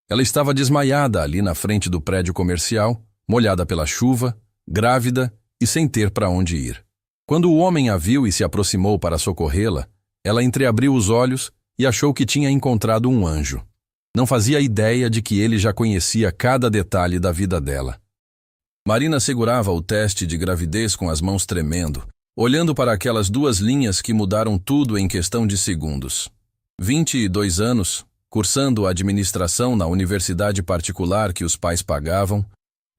Ela estava desmaiada ali na frente do prédio comercial, molhada pela chuva, grávida e sem ter para onde ir. Quando o homem a viu e se aproximou para socorrê-la, ela entreabriu os olhos e achou que tinha encontrado um anjo. Não fazia ideia de que ele já conhecia cada detalhe da vida dela. Marina segurava o teste de gravidez com as mãos tremendo, olhando para aquelas 2 linhas que mudaram tudo em questão de segundos. 22 anos, cursando administração na universidade particular que os pais pagavam,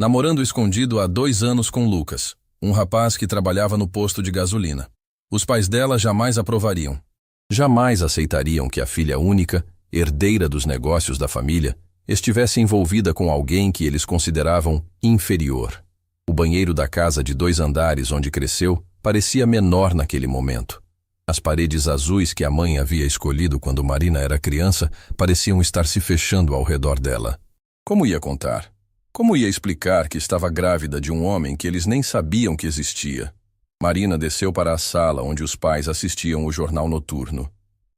namorando escondido há 2 anos com Lucas, um rapaz que trabalhava no posto de gasolina. Os pais dela jamais aprovariam. Jamais aceitariam que a filha única, herdeira dos negócios da família, estivesse envolvida com alguém que eles consideravam inferior. O banheiro da casa de 2 andares onde cresceu parecia menor naquele momento. As paredes azuis que a mãe havia escolhido quando Marina era criança pareciam estar se fechando ao redor dela. Como ia contar? Como ia explicar que estava grávida de um homem que eles nem sabiam que existia? Marina desceu para a sala onde os pais assistiam o jornal noturno.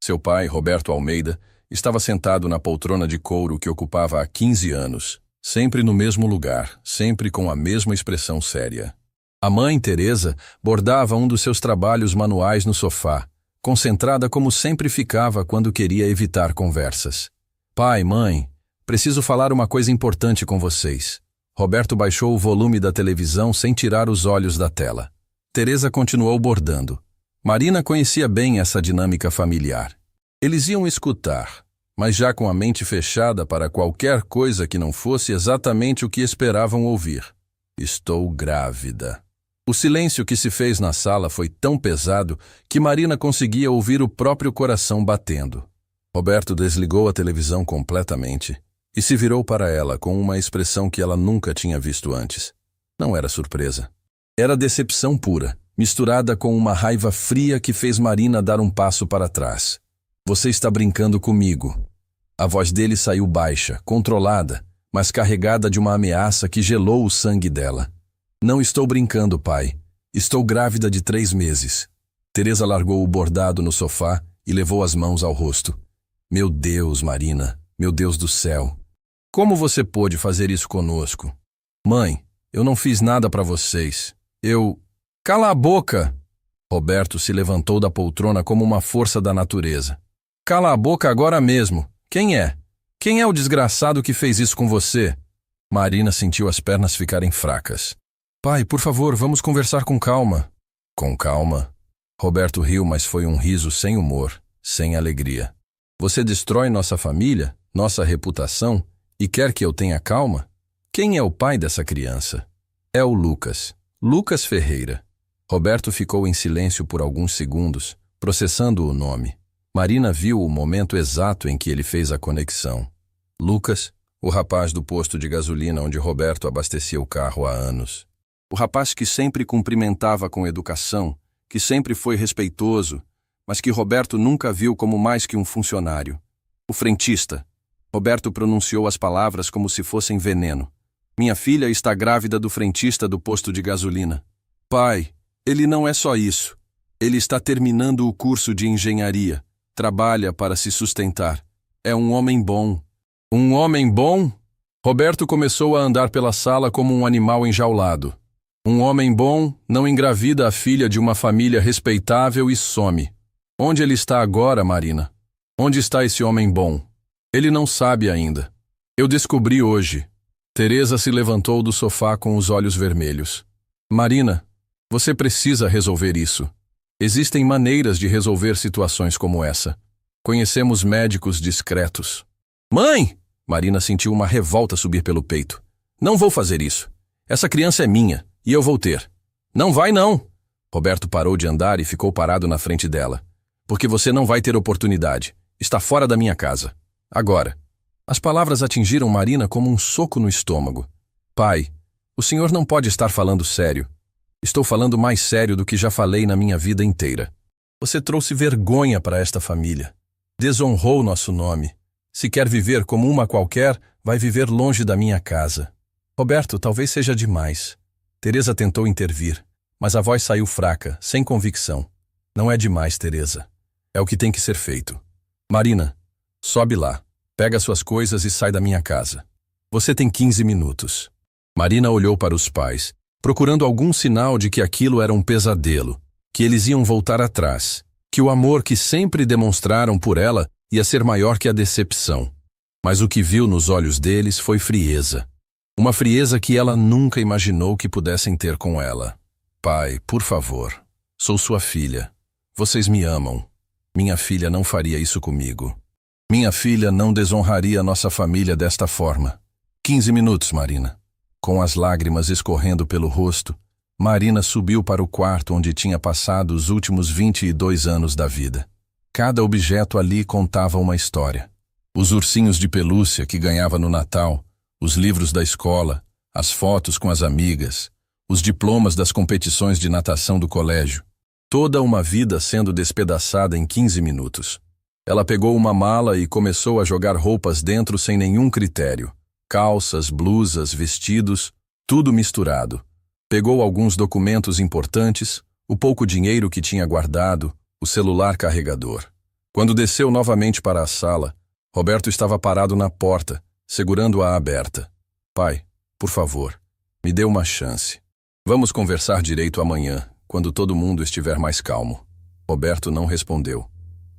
Seu pai, Roberto Almeida, estava sentado na poltrona de couro que ocupava há 15 anos, sempre no mesmo lugar, sempre com a mesma expressão séria. A mãe, Teresa, bordava um dos seus trabalhos manuais no sofá, concentrada como sempre ficava quando queria evitar conversas. Pai, mãe, preciso falar uma coisa importante com vocês. Roberto baixou o volume da televisão sem tirar os olhos da tela. Teresa continuou bordando. Marina conhecia bem essa dinâmica familiar. Eles iam escutar, mas já com a mente fechada para qualquer coisa que não fosse exatamente o que esperavam ouvir. Estou grávida. O silêncio que se fez na sala foi tão pesado que Marina conseguia ouvir o próprio coração batendo. Roberto desligou a televisão completamente e se virou para ela com uma expressão que ela nunca tinha visto antes. Não era surpresa. Era decepção pura, misturada com uma raiva fria que fez Marina dar um passo para trás. Você está brincando comigo. A voz dele saiu baixa, controlada, mas carregada de uma ameaça que gelou o sangue dela. Não estou brincando, pai. Estou grávida de 3 meses. Teresa largou o bordado no sofá e levou as mãos ao rosto. Meu Deus, Marina, meu Deus do céu. Como você pôde fazer isso conosco? Mãe, eu não fiz nada para vocês. Cala a boca! Roberto se levantou da poltrona como uma força da natureza. Cala a boca agora mesmo. Quem é? Quem é o desgraçado que fez isso com você? Marina sentiu as pernas ficarem fracas. Pai, por favor, vamos conversar com calma. Com calma? Roberto riu, mas foi um riso sem humor, sem alegria. Você destrói nossa família, nossa reputação, e quer que eu tenha calma? Quem é o pai dessa criança? É o Lucas. Lucas Ferreira. Roberto ficou em silêncio por alguns segundos, processando o nome. Marina viu o momento exato em que ele fez a conexão. Lucas, o rapaz do posto de gasolina onde Roberto abastecia o carro há anos. O rapaz que sempre cumprimentava com educação, que sempre foi respeitoso, mas que Roberto nunca viu como mais que um funcionário. O frentista. Roberto pronunciou as palavras como se fossem veneno. Minha filha está grávida do frentista do posto de gasolina. Pai, ele não é só isso. Ele está terminando o curso de engenharia. Trabalha para se sustentar. É um homem bom. Um homem bom? Roberto começou a andar pela sala como um animal enjaulado. Um homem bom não engravida a filha de uma família respeitável e some. Onde ele está agora, Marina? Onde está esse homem bom? Ele não sabe ainda. Eu descobri hoje. Teresa se levantou do sofá com os olhos vermelhos. Marina, você precisa resolver isso. Existem maneiras de resolver situações como essa. Conhecemos médicos discretos. Mãe! Marina sentiu uma revolta subir pelo peito. Não vou fazer isso. Essa criança é minha. E eu vou ter. Não vai, não. Roberto parou de andar e ficou parado na frente dela. Porque você não vai ter oportunidade. Está fora da minha casa. Agora. As palavras atingiram Marina como um soco no estômago. Pai, o senhor não pode estar falando sério. Estou falando mais sério do que já falei na minha vida inteira. Você trouxe vergonha para esta família. Desonrou nosso nome. Se quer viver como uma qualquer, vai viver longe da minha casa. Roberto, talvez seja demais. Teresa tentou intervir, mas a voz saiu fraca, sem convicção. Não é demais, Teresa. É o que tem que ser feito. Marina, sobe lá. Pega suas coisas e sai da minha casa. Você tem 15 minutos. Marina olhou para os pais, procurando algum sinal de que aquilo era um pesadelo, que eles iam voltar atrás, que o amor que sempre demonstraram por ela ia ser maior que a decepção. Mas o que viu nos olhos deles foi frieza. Uma frieza que ela nunca imaginou que pudessem ter com ela. Pai, por favor, sou sua filha. Vocês me amam. Minha filha não faria isso comigo. Minha filha não desonraria nossa família desta forma. 15 minutos, Marina. Com as lágrimas escorrendo pelo rosto, Marina subiu para o quarto onde tinha passado os últimos 22 anos da vida. Cada objeto ali contava uma história. Os ursinhos de pelúcia que ganhava no Natal, os livros da escola, as fotos com as amigas, os diplomas das competições de natação do colégio. Toda uma vida sendo despedaçada em 15 minutos. Ela pegou uma mala e começou a jogar roupas dentro sem nenhum critério. Calças, blusas, vestidos, tudo misturado. Pegou alguns documentos importantes, o pouco dinheiro que tinha guardado, o celular carregador. Quando desceu novamente para a sala, Roberto estava parado na porta, segurando-a aberta. Pai, por favor, me dê uma chance. Vamos conversar direito amanhã, quando todo mundo estiver mais calmo. Roberto não respondeu.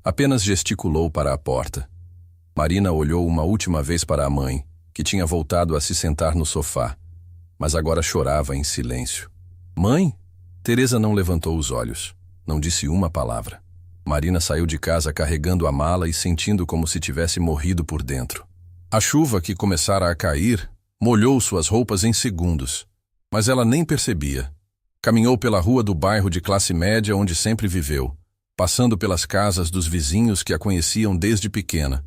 Apenas gesticulou para a porta. Marina olhou uma última vez para a mãe, que tinha voltado a se sentar no sofá, mas agora chorava em silêncio. Mãe? Teresa não levantou os olhos, não disse uma palavra. Marina saiu de casa carregando a mala e sentindo como se tivesse morrido por dentro. A chuva que começara a cair molhou suas roupas em segundos, mas ela nem percebia. Caminhou pela rua do bairro de classe média onde sempre viveu, passando pelas casas dos vizinhos que a conheciam desde pequena.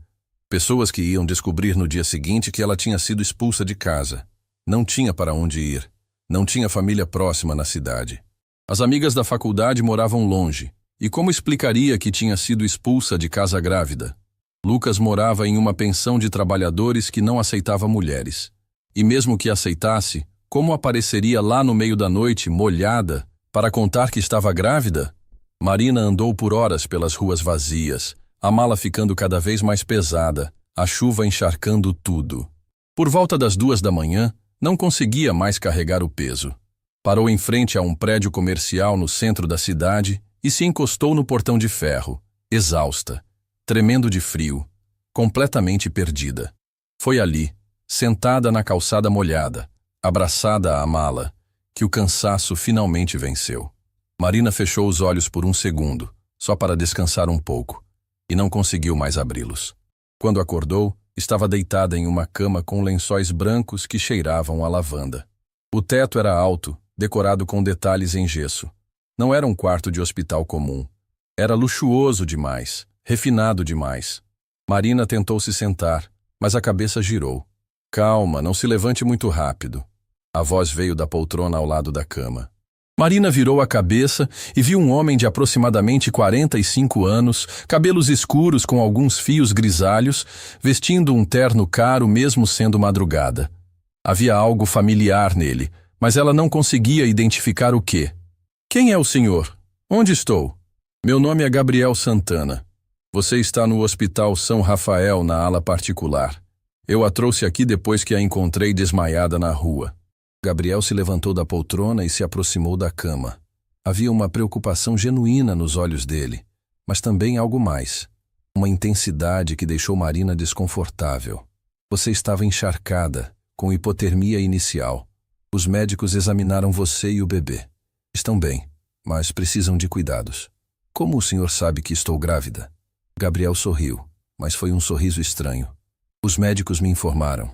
Pessoas que iam descobrir no dia seguinte que ela tinha sido expulsa de casa. Não tinha para onde ir. Não tinha família próxima na cidade. As amigas da faculdade moravam longe. E como explicaria que tinha sido expulsa de casa grávida? Lucas morava em uma pensão de trabalhadores que não aceitava mulheres. E mesmo que aceitasse, como apareceria lá no meio da noite, molhada, para contar que estava grávida? Marina andou por horas pelas ruas vazias, a mala ficando cada vez mais pesada, a chuva encharcando tudo. Por volta das 2 da manhã, não conseguia mais carregar o peso. Parou em frente a um prédio comercial no centro da cidade e se encostou no portão de ferro, exausta, tremendo de frio, completamente perdida. Foi ali, sentada na calçada molhada, abraçada à mala, que o cansaço finalmente venceu. Marina fechou os olhos por um segundo, só para descansar um pouco, e não conseguiu mais abri-los. Quando acordou, estava deitada em uma cama com lençóis brancos que cheiravam a lavanda. O teto era alto, decorado com detalhes em gesso. Não era um quarto de hospital comum. Era luxuoso demais, refinado demais. Marina tentou se sentar, mas a cabeça girou. Calma, não se levante muito rápido. A voz veio da poltrona ao lado da cama. Marina virou a cabeça e viu um homem de aproximadamente 45 anos, cabelos escuros com alguns fios grisalhos, vestindo um terno caro mesmo sendo madrugada. Havia algo familiar nele, mas ela não conseguia identificar o quê. Quem é o senhor? Onde estou? Meu nome é Gabriel Santana. Você está no Hospital São Rafael, na ala particular. Eu a trouxe aqui depois que a encontrei desmaiada na rua. Gabriel se levantou da poltrona e se aproximou da cama. Havia uma preocupação genuína nos olhos dele, mas também algo mais. Uma intensidade que deixou Marina desconfortável. Você estava encharcada, com hipotermia inicial. Os médicos examinaram você e o bebê. Estão bem, mas precisam de cuidados. Como o senhor sabe que estou grávida? Gabriel sorriu, mas foi um sorriso estranho. Os médicos me informaram.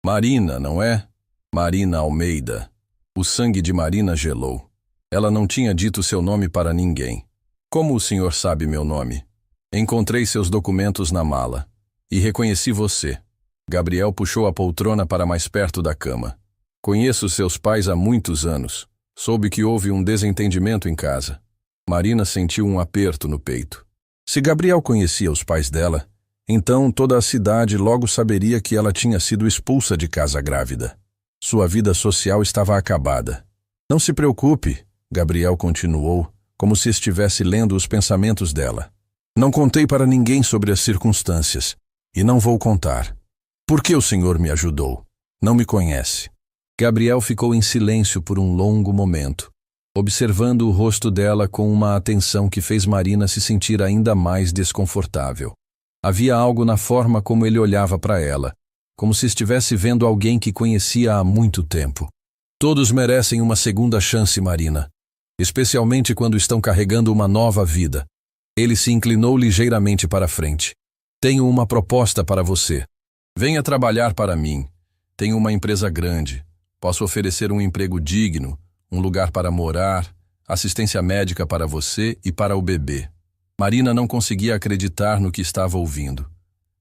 Marina, não é? Marina Almeida. O sangue de Marina gelou. Ela não tinha dito seu nome para ninguém. Como o senhor sabe meu nome? Encontrei seus documentos na mala. E reconheci você. Gabriel puxou a poltrona para mais perto da cama. Conheço seus pais há muitos anos. Soube que houve um desentendimento em casa. Marina sentiu um aperto no peito. Se Gabriel conhecia os pais dela, então toda a cidade logo saberia que ela tinha sido expulsa de casa grávida. Sua vida social estava acabada. Não se preocupe, Gabriel continuou, como se estivesse lendo os pensamentos dela. Não contei para ninguém sobre as circunstâncias. E não vou contar. Por que o senhor me ajudou? Não me conhece. Gabriel ficou em silêncio por um longo momento, observando o rosto dela com uma atenção que fez Marina se sentir ainda mais desconfortável. Havia algo na forma como ele olhava para ela, como se estivesse vendo alguém que conhecia há muito tempo. Todos merecem uma segunda chance, Marina, especialmente quando estão carregando uma nova vida. Ele se inclinou ligeiramente para frente. Tenho uma proposta para você. Venha trabalhar para mim. Tenho uma empresa grande. Posso oferecer um emprego digno, um lugar para morar, assistência médica para você e para o bebê. Marina não conseguia acreditar no que estava ouvindo.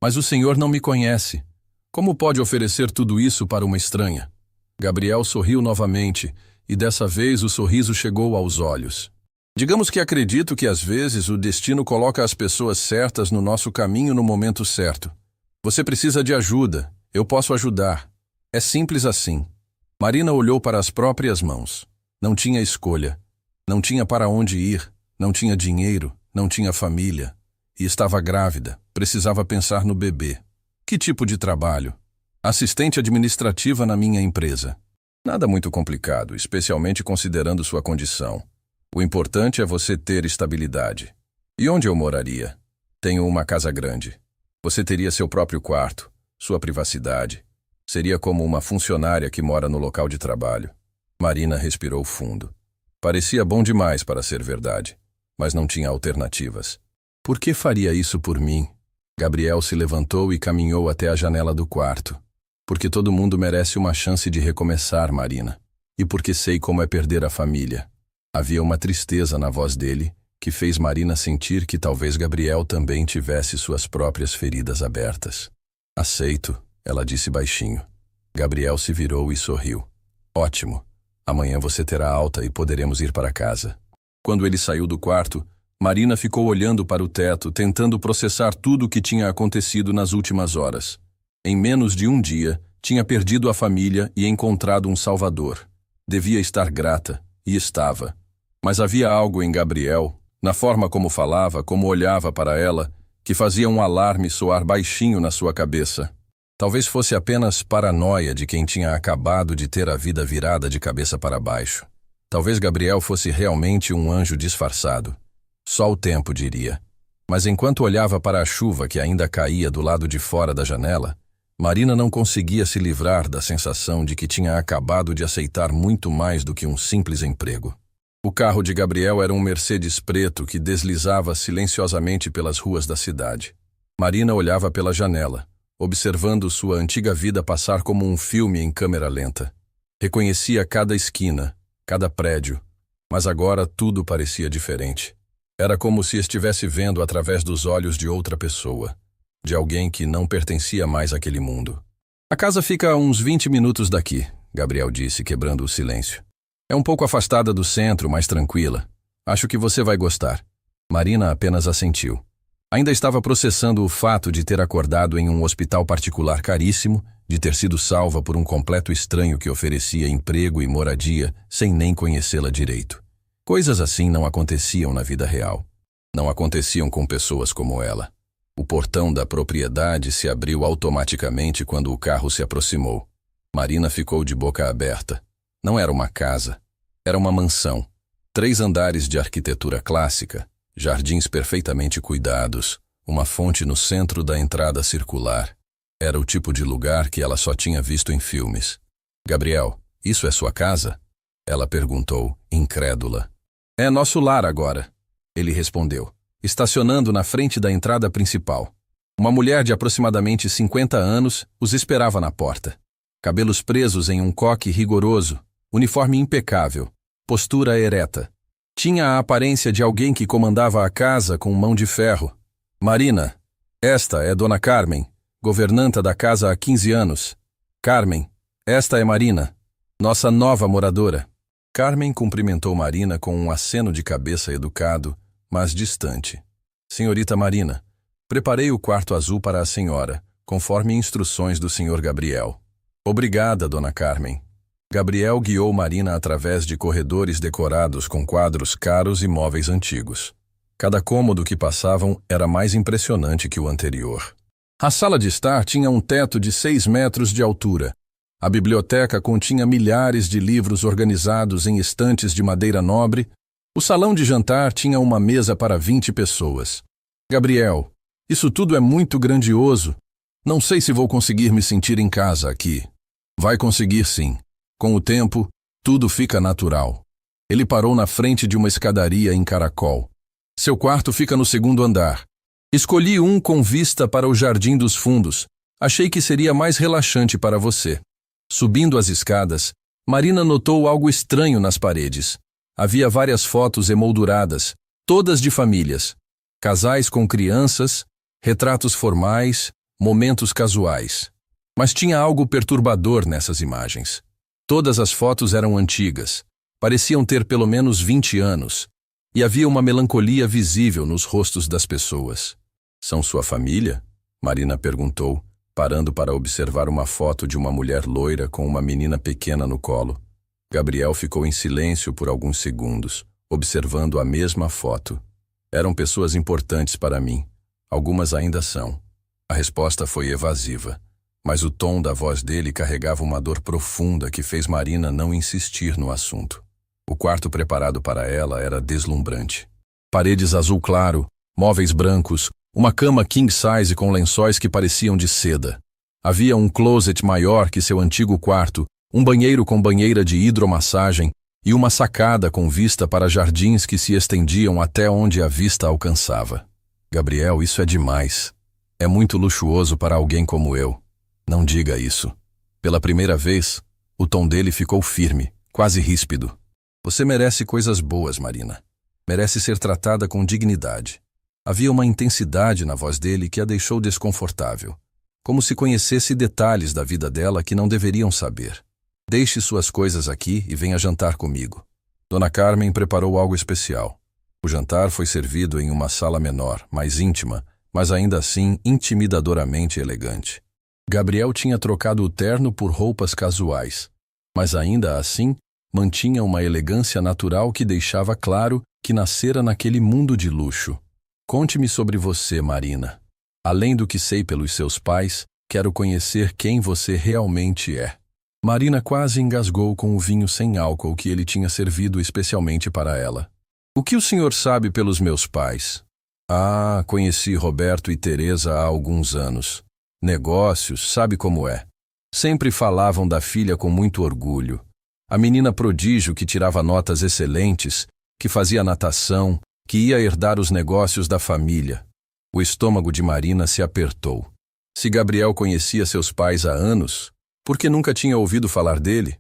Mas o senhor não me conhece. Como pode oferecer tudo isso para uma estranha? Gabriel sorriu novamente, e dessa vez o sorriso chegou aos olhos. Digamos que acredito que às vezes o destino coloca as pessoas certas no nosso caminho no momento certo. Você precisa de ajuda, eu posso ajudar. É simples assim. Marina olhou para as próprias mãos. Não tinha escolha. Não tinha para onde ir, não tinha dinheiro, não tinha família. E estava grávida, precisava pensar no bebê. Que tipo de trabalho? Assistente administrativa na minha empresa. Nada muito complicado, especialmente considerando sua condição. O importante é você ter estabilidade. E onde eu moraria? Tenho uma casa grande. Você teria seu próprio quarto, sua privacidade. Seria como uma funcionária que mora no local de trabalho. Marina respirou fundo. Parecia bom demais para ser verdade, mas não tinha alternativas. Por que faria isso por mim? Gabriel se levantou e caminhou até a janela do quarto. Porque todo mundo merece uma chance de recomeçar, Marina. E porque sei como é perder a família. Havia uma tristeza na voz dele, que fez Marina sentir que talvez Gabriel também tivesse suas próprias feridas abertas. Aceito, ela disse baixinho. Gabriel se virou e sorriu. Ótimo. Amanhã você terá alta e poderemos ir para casa. Quando ele saiu do quarto, Marina ficou olhando para o teto, tentando processar tudo o que tinha acontecido nas últimas horas. Em menos de um dia, tinha perdido a família e encontrado um salvador. Devia estar grata, e estava. Mas havia algo em Gabriel, na forma como falava, como olhava para ela, que fazia um alarme soar baixinho na sua cabeça. Talvez fosse apenas paranoia de quem tinha acabado de ter a vida virada de cabeça para baixo. Talvez Gabriel fosse realmente um anjo disfarçado. Só o tempo diria. Mas enquanto olhava para a chuva que ainda caía do lado de fora da janela, Marina não conseguia se livrar da sensação de que tinha acabado de aceitar muito mais do que um simples emprego. O carro de Gabriel era um Mercedes preto que deslizava silenciosamente pelas ruas da cidade. Marina olhava pela janela, observando sua antiga vida passar como um filme em câmera lenta. Reconhecia cada esquina, cada prédio, mas agora tudo parecia diferente. Era como se estivesse vendo através dos olhos de outra pessoa. De alguém que não pertencia mais àquele mundo. A casa fica a uns 20 minutos daqui, Gabriel disse, quebrando o silêncio. É um pouco afastada do centro, mais tranquila. Acho que você vai gostar. Marina apenas assentiu. Ainda estava processando o fato de ter acordado em um hospital particular caríssimo, de ter sido salva por um completo estranho que oferecia emprego e moradia sem nem conhecê-la direito. Coisas assim não aconteciam na vida real. Não aconteciam com pessoas como ela. O portão da propriedade se abriu automaticamente quando o carro se aproximou. Marina ficou de boca aberta. Não era uma casa. Era uma mansão. 3 andares de arquitetura clássica, jardins perfeitamente cuidados, uma fonte no centro da entrada circular. Era o tipo de lugar que ela só tinha visto em filmes. Gabriel, isso é sua casa? Ela perguntou, incrédula. É nosso lar agora. Ele respondeu, estacionando na frente da entrada principal. Uma mulher de aproximadamente 50 anos os esperava na porta. Cabelos presos em um coque rigoroso, uniforme impecável, postura ereta. Tinha a aparência de alguém que comandava a casa com mão de ferro. Marina, esta é Dona Carmen, governanta da casa há 15 anos. Carmen, esta é Marina, nossa nova moradora. Carmen cumprimentou Marina com um aceno de cabeça educado, mas distante. Senhorita Marina, preparei o quarto azul para a senhora, conforme instruções do senhor Gabriel. Obrigada, Dona Carmen. Gabriel guiou Marina através de corredores decorados com quadros caros e móveis antigos. Cada cômodo que passavam era mais impressionante que o anterior. A sala de estar tinha um teto de 6 metros de altura. A biblioteca continha milhares de livros organizados em estantes de madeira nobre. O salão de jantar tinha uma mesa para 20 pessoas. Gabriel, isso tudo é muito grandioso. Não sei se vou conseguir me sentir em casa aqui. Vai conseguir sim. Com o tempo, tudo fica natural. Ele parou na frente de uma escadaria em caracol. Seu quarto fica no 2º andar. Escolhi um com vista para o Jardim dos Fundos. Achei que seria mais relaxante para você. Subindo as escadas, Marina notou algo estranho nas paredes. Havia várias fotos emolduradas, todas de famílias. Casais com crianças, retratos formais, momentos casuais. Mas tinha algo perturbador nessas imagens. Todas as fotos eram antigas, pareciam ter pelo menos 20 anos, e havia uma melancolia visível nos rostos das pessoas. São sua família? Marina perguntou, parando para observar uma foto de uma mulher loira com uma menina pequena no colo. Gabriel ficou em silêncio por alguns segundos, observando a mesma foto. Eram pessoas importantes para mim. Algumas ainda são. A resposta foi evasiva, mas o tom da voz dele carregava uma dor profunda que fez Marina não insistir no assunto. O quarto preparado para ela era deslumbrante. Paredes azul claro, móveis brancos, uma cama king size com lençóis que pareciam de seda. Havia um closet maior que seu antigo quarto, um banheiro com banheira de hidromassagem e uma sacada com vista para jardins que se estendiam até onde a vista alcançava. Gabriel, isso é demais. É muito luxuoso para alguém como eu. Não diga isso. Pela primeira vez, o tom dele ficou firme, quase ríspido. Você merece coisas boas, Marina. Merece ser tratada com dignidade. Havia uma intensidade na voz dele que a deixou desconfortável, como se conhecesse detalhes da vida dela que não deveriam saber. Deixe suas coisas aqui e venha jantar comigo. Dona Carmen preparou algo especial. O jantar foi servido em uma sala menor, mais íntima, mas ainda assim intimidadoramente elegante. Gabriel tinha trocado o terno por roupas casuais, mas ainda assim mantinha uma elegância natural que deixava claro que nascera naquele mundo de luxo. Conte-me sobre você, Marina. Além do que sei pelos seus pais, quero conhecer quem você realmente é. Marina quase engasgou com o vinho sem álcool que ele tinha servido especialmente para ela. O que o senhor sabe pelos meus pais? Ah, conheci Roberto e Teresa há alguns anos. Negócios, sabe como é. Sempre falavam da filha com muito orgulho. A menina prodígio que tirava notas excelentes, que fazia natação, que ia herdar os negócios da família. O estômago de Marina se apertou. Se Gabriel conhecia seus pais há anos, por que nunca tinha ouvido falar dele?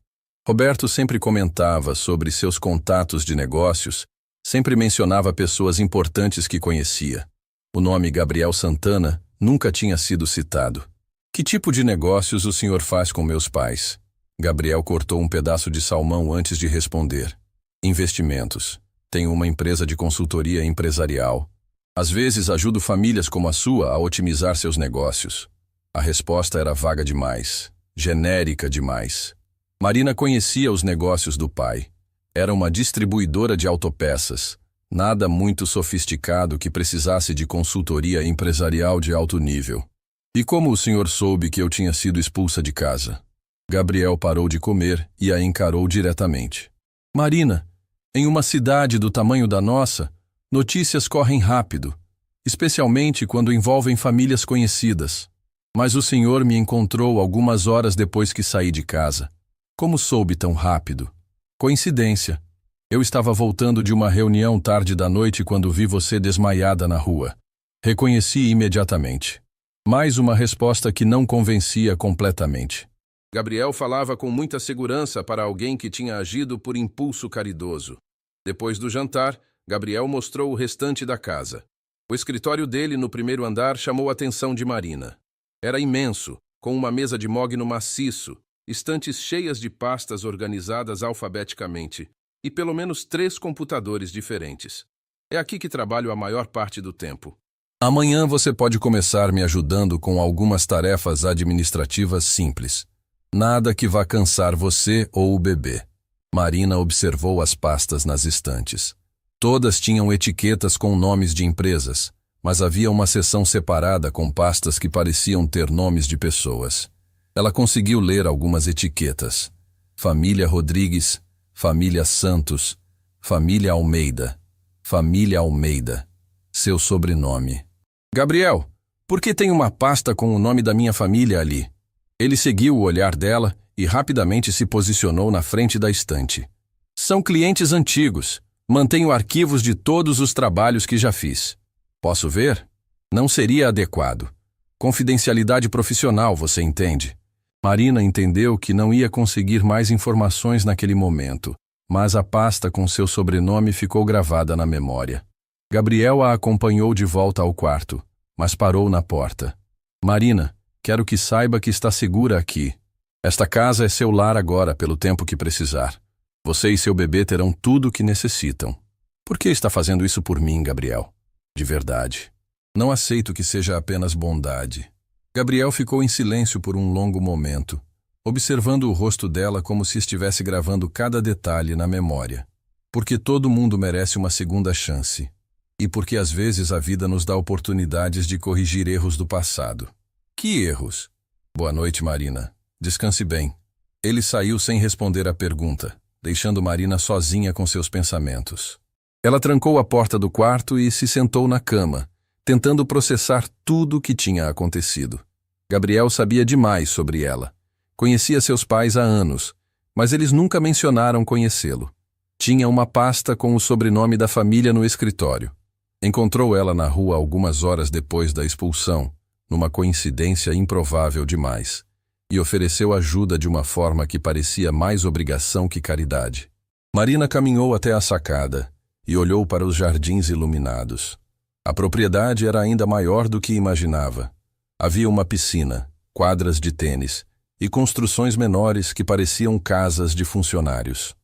Roberto sempre comentava sobre seus contatos de negócios, sempre mencionava pessoas importantes que conhecia. O nome Gabriel Santana nunca tinha sido citado. Que tipo de negócios o senhor faz com meus pais? Gabriel cortou um pedaço de salmão antes de responder. Investimentos. Tenho uma empresa de consultoria empresarial. Às vezes ajudo famílias como a sua a otimizar seus negócios. A resposta era vaga demais, genérica demais. Marina conhecia os negócios do pai. Era uma distribuidora de autopeças. Nada muito sofisticado que precisasse de consultoria empresarial de alto nível. E como o senhor soube que eu tinha sido expulsa de casa? Gabriel parou de comer e a encarou diretamente. Marina, em uma cidade do tamanho da nossa, notícias correm rápido, especialmente quando envolvem famílias conhecidas. Mas o senhor me encontrou algumas horas depois que saí de casa. Como soube tão rápido? Coincidência. Eu estava voltando de uma reunião tarde da noite quando vi você desmaiada na rua. Reconheci imediatamente. Mais uma resposta que não convencia completamente. Gabriel falava com muita segurança para alguém que tinha agido por impulso caridoso. Depois do jantar, Gabriel mostrou o restante da casa. O escritório dele no 1º andar chamou a atenção de Marina. Era imenso, com uma mesa de mogno maciço, estantes cheias de pastas organizadas alfabeticamente e pelo menos 3 computadores diferentes. É aqui que trabalho a maior parte do tempo. Amanhã você pode começar me ajudando com algumas tarefas administrativas simples. Nada que vá cansar você ou o bebê. Marina observou as pastas nas estantes. Todas tinham etiquetas com nomes de empresas, mas havia uma seção separada com pastas que pareciam ter nomes de pessoas. Ela conseguiu ler algumas etiquetas: Família Rodrigues, Família Santos, Família Almeida, Família Almeida, seu sobrenome. Gabriel, por que tem uma pasta com o nome da minha família ali? Ele seguiu o olhar dela e rapidamente se posicionou na frente da estante. São clientes antigos. Mantenho arquivos de todos os trabalhos que já fiz. Posso ver? Não seria adequado. Confidencialidade profissional, você entende? Marina entendeu que não ia conseguir mais informações naquele momento, mas a pasta com seu sobrenome ficou gravada na memória. Gabriel a acompanhou de volta ao quarto, mas parou na porta. Marina, quero que saiba que está segura aqui. Esta casa é seu lar agora pelo tempo que precisar. Você e seu bebê terão tudo o que necessitam. Por que está fazendo isso por mim, Gabriel? De verdade. Não aceito que seja apenas bondade. Gabriel ficou em silêncio por um longo momento, observando o rosto dela como se estivesse gravando cada detalhe na memória. Porque todo mundo merece uma segunda chance. E porque às vezes a vida nos dá oportunidades de corrigir erros do passado. Que erros? Boa noite, Marina. Descanse bem. Ele saiu sem responder à pergunta, deixando Marina sozinha com seus pensamentos. Ela trancou a porta do quarto e se sentou na cama, tentando processar tudo o que tinha acontecido. Gabriel sabia demais sobre ela. Conhecia seus pais há anos, mas eles nunca mencionaram conhecê-lo. Tinha uma pasta com o sobrenome da família no escritório. Encontrou ela na rua algumas horas depois da expulsão, numa coincidência improvável demais, e ofereceu ajuda de uma forma que parecia mais obrigação que caridade. Marina caminhou até a sacada e olhou para os jardins iluminados. A propriedade era ainda maior do que imaginava. Havia uma piscina, quadras de tênis e construções menores que pareciam casas de funcionários.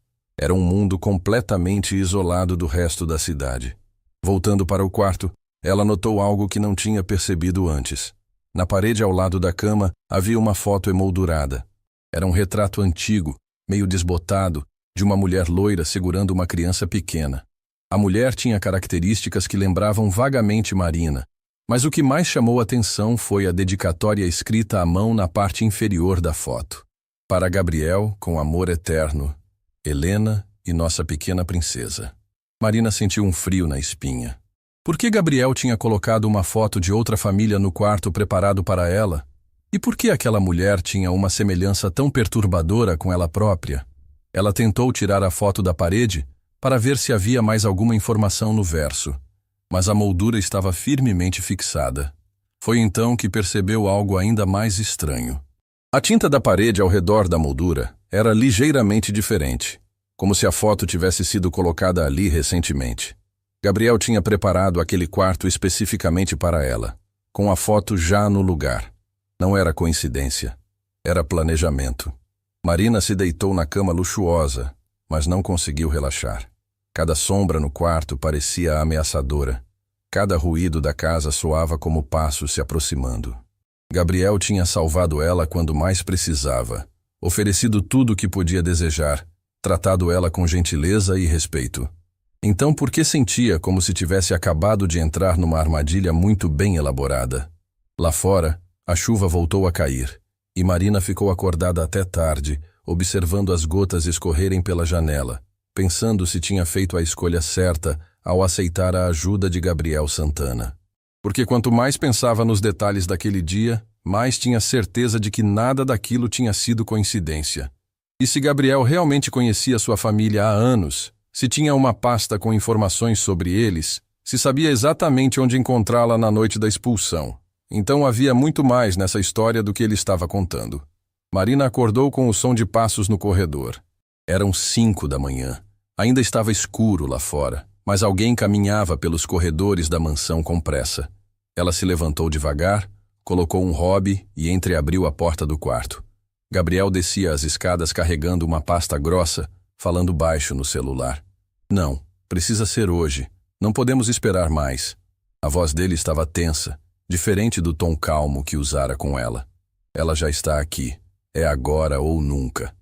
Era um mundo completamente isolado do resto da cidade. Voltando para o quarto, ela notou algo que não tinha percebido antes. Na parede ao lado da cama havia uma foto emoldurada. Era um retrato antigo, meio desbotado, de uma mulher loira segurando uma criança pequena. A mulher tinha características que lembravam vagamente Marina, mas o que mais chamou a atenção foi a dedicatória escrita à mão na parte inferior da foto. Para Gabriel, com amor eterno, Helena e nossa pequena princesa. Marina sentiu um frio na espinha. Por que Gabriel tinha colocado uma foto de outra família no quarto preparado para ela? E por que aquela mulher tinha uma semelhança tão perturbadora com ela própria? Ela tentou tirar a foto da parede para ver se havia mais alguma informação no verso, mas a moldura estava firmemente fixada. Foi então que percebeu algo ainda mais estranho. A tinta da parede ao redor da moldura era ligeiramente diferente, como se a foto tivesse sido colocada ali recentemente. Gabriel tinha preparado aquele quarto especificamente para ela, com a foto já no lugar. Não era coincidência, era planejamento. Marina se deitou na cama luxuosa, mas não conseguiu relaxar. Cada sombra no quarto parecia ameaçadora. Cada ruído da casa soava como passos se aproximando. Gabriel tinha salvado ela quando mais precisava, oferecido tudo o que podia desejar, tratado ela com gentileza e respeito. Então por que sentia como se tivesse acabado de entrar numa armadilha muito bem elaborada? Lá fora, a chuva voltou a cair, e Marina ficou acordada até tarde, observando as gotas escorrerem pela janela, pensando se tinha feito a escolha certa ao aceitar a ajuda de Gabriel Santana. Porque quanto mais pensava nos detalhes daquele dia, mais tinha certeza de que nada daquilo tinha sido coincidência. E se Gabriel realmente conhecia sua família há anos, se tinha uma pasta com informações sobre eles, se sabia exatamente onde encontrá-la na noite da expulsão, então havia muito mais nessa história do que ele estava contando. Marina acordou com o som de passos no corredor. Eram 5 da manhã. Ainda estava escuro lá fora, mas alguém caminhava pelos corredores da mansão com pressa. Ela se levantou devagar, colocou um hobby e entreabriu a porta do quarto. Gabriel descia as escadas carregando uma pasta grossa, falando baixo no celular. Não, precisa ser hoje. Não podemos esperar mais. A voz dele estava tensa, diferente do tom calmo que usara com ela. Ela já está aqui. É agora ou nunca.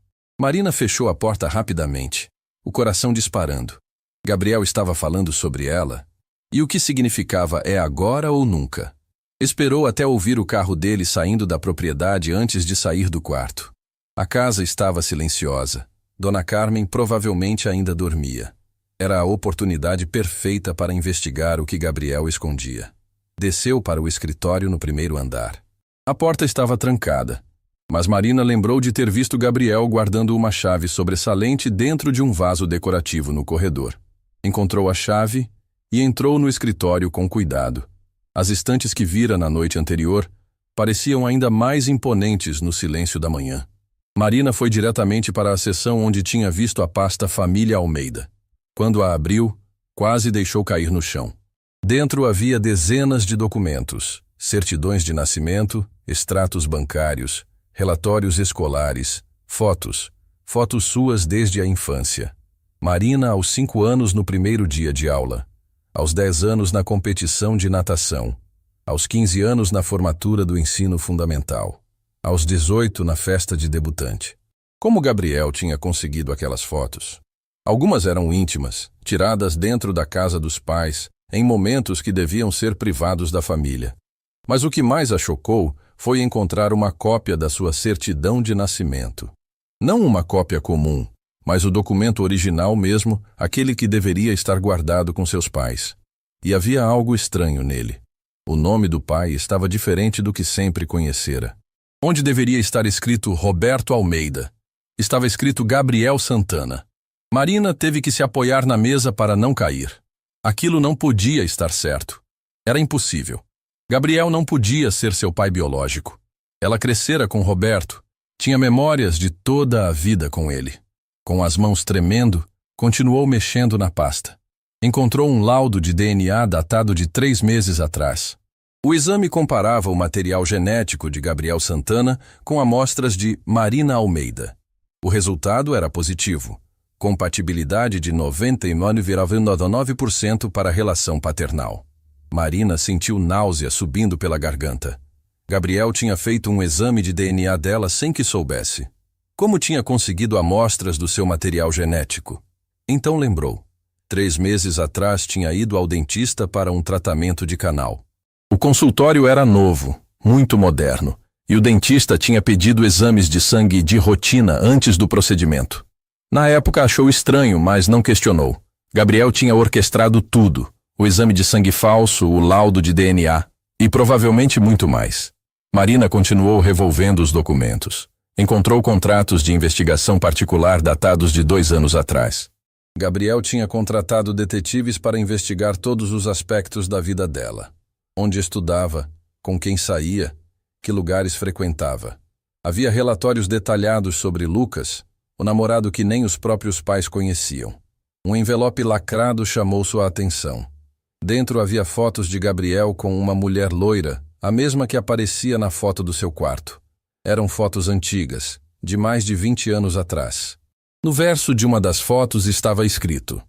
Marina fechou a porta rapidamente, o coração disparando. Gabriel estava falando sobre ela? E o que significava é agora ou nunca. Esperou até ouvir o carro dele saindo da propriedade antes de sair do quarto. A casa estava silenciosa. Dona Carmen provavelmente ainda dormia. Era a oportunidade perfeita para investigar o que Gabriel escondia. Desceu para o escritório no primeiro andar. A porta estava trancada, mas Marina lembrou de ter visto Gabriel guardando uma chave sobressalente dentro de um vaso decorativo no corredor. Encontrou a chave e entrou no escritório com cuidado. As estantes que vira na noite anterior pareciam ainda mais imponentes no silêncio da manhã. Marina foi diretamente para a seção onde tinha visto a pasta Família Almeida. Quando a abriu, quase deixou cair no chão. Dentro havia dezenas de documentos, certidões de nascimento, extratos bancários, relatórios escolares, fotos suas desde a infância. Marina aos 5 anos no primeiro dia de aula, aos 10 anos na competição de natação, aos 15 anos na formatura do ensino fundamental, aos 18 na festa de debutante. Como Gabriel tinha conseguido aquelas fotos? Algumas eram íntimas, tiradas dentro da casa dos pais, em momentos que deviam ser privados da família. Mas o que mais a chocou foi encontrar uma cópia da sua certidão de nascimento. Não uma cópia comum, mas o documento original mesmo, aquele que deveria estar guardado com seus pais. E havia algo estranho nele. O nome do pai estava diferente do que sempre conhecera. Onde deveria estar escrito Roberto Almeida, estava escrito Gabriel Santana. Marina teve que se apoiar na mesa para não cair. Aquilo não podia estar certo. Era impossível. Gabriel não podia ser seu pai biológico. Ela crescera com Roberto, tinha memórias de toda a vida com ele. Com as mãos tremendo, continuou mexendo na pasta. Encontrou um laudo de DNA datado de 3 meses atrás. O exame comparava o material genético de Gabriel Santana com amostras de Marina Almeida. O resultado era positivo. Compatibilidade de 99,9% para a relação paternal. Marina sentiu náusea subindo pela garganta. Gabriel tinha feito um exame de DNA dela sem que soubesse. Como tinha conseguido amostras do seu material genético? Então lembrou. 3 meses atrás tinha ido ao dentista para um tratamento de canal. O consultório era novo, muito moderno, e o dentista tinha pedido exames de sangue de rotina antes do procedimento. Na época achou estranho, mas não questionou. Gabriel tinha orquestrado tudo, o exame de sangue falso, o laudo de DNA e provavelmente muito mais. Marina continuou revolvendo os documentos. Encontrou contratos de investigação particular datados de 2 anos atrás. Gabriel tinha contratado detetives para investigar todos os aspectos da vida dela. Onde estudava, com quem saía, que lugares frequentava. Havia relatórios detalhados sobre Lucas, o namorado que nem os próprios pais conheciam. Um envelope lacrado chamou sua atenção. Dentro havia fotos de Gabriel com uma mulher loira, a mesma que aparecia na foto do seu quarto. Eram fotos antigas, de mais de 20 anos atrás. No verso de uma das fotos estava escrito: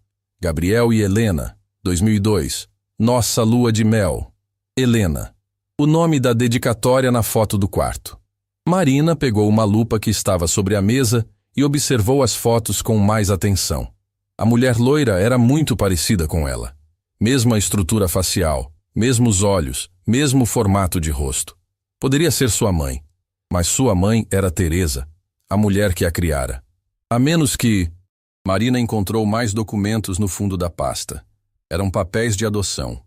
Gabriel e Helena, 2002, nossa lua de mel. Helena, o nome da dedicatória na foto do quarto. Marina pegou uma lupa que estava sobre a mesa e observou as fotos com mais atenção. A mulher loira era muito parecida com ela. Mesma estrutura facial, mesmos olhos, mesmo formato de rosto. Poderia ser sua mãe, mas sua mãe era Teresa, a mulher que a criara. A menos que... Marina encontrou mais documentos no fundo da pasta. Eram papéis de adoção,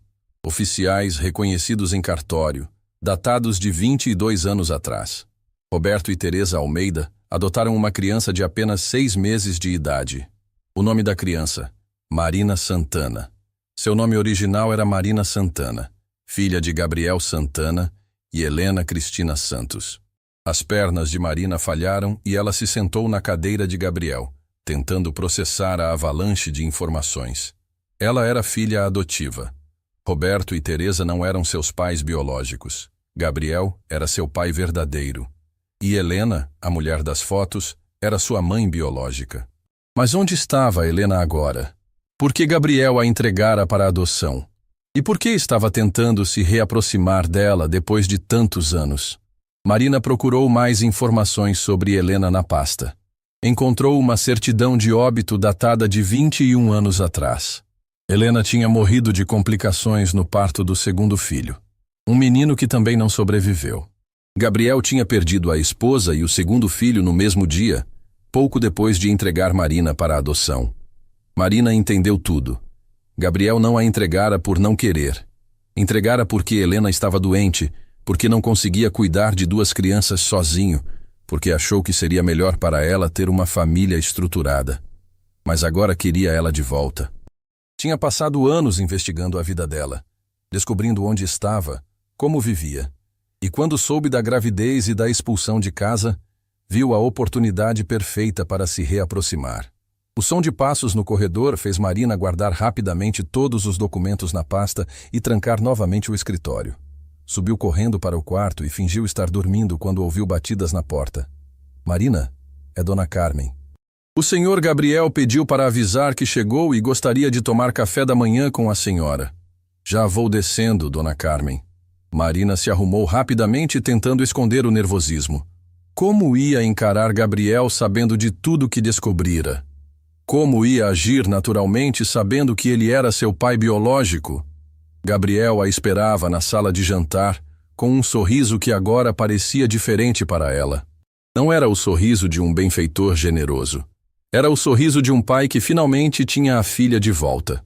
oficiais reconhecidos em cartório, datados de 22 anos atrás. Roberto e Teresa Almeida adotaram uma criança de apenas 6 meses de idade. O nome da criança, Marina Santana. Seu nome original era Marina Santana, filha de Gabriel Santana e Helena Cristina Santos. As pernas de Marina falharam e ela se sentou na cadeira de Gabriel, tentando processar a avalanche de informações. Ela era filha adotiva. Roberto e Teresa não eram seus pais biológicos. Gabriel era seu pai verdadeiro. E Helena, a mulher das fotos, era sua mãe biológica. Mas onde estava Helena agora? Por que Gabriel a entregara para a adoção? E por que estava tentando se reaproximar dela depois de tantos anos? Marina procurou mais informações sobre Helena na pasta. Encontrou uma certidão de óbito datada de 21 anos atrás. Helena tinha morrido de complicações no parto do segundo filho, um menino que também não sobreviveu. Gabriel tinha perdido a esposa e o segundo filho no mesmo dia, pouco depois de entregar Marina para a adoção. Marina entendeu tudo. Gabriel não a entregara por não querer. Entregara porque Helena estava doente, porque não conseguia cuidar de duas crianças sozinho, porque achou que seria melhor para ela ter uma família estruturada. Mas agora queria ela de volta. Tinha passado anos investigando a vida dela, descobrindo onde estava, como vivia. E quando soube da gravidez e da expulsão de casa, viu a oportunidade perfeita para se reaproximar. O som de passos no corredor fez Marina guardar rapidamente todos os documentos na pasta e trancar novamente o escritório. Subiu correndo para o quarto e fingiu estar dormindo quando ouviu batidas na porta. Marina, é Dona Carmen. O senhor Gabriel pediu para avisar que chegou e gostaria de tomar café da manhã com a senhora. Já vou descendo, Dona Carmen. Marina se arrumou rapidamente, tentando esconder o nervosismo. Como ia encarar Gabriel sabendo de tudo que descobrira? Como ia agir naturalmente sabendo que ele era seu pai biológico? Gabriel a esperava na sala de jantar, com um sorriso que agora parecia diferente para ela. Não era o sorriso de um benfeitor generoso. Era o sorriso de um pai que finalmente tinha a filha de volta.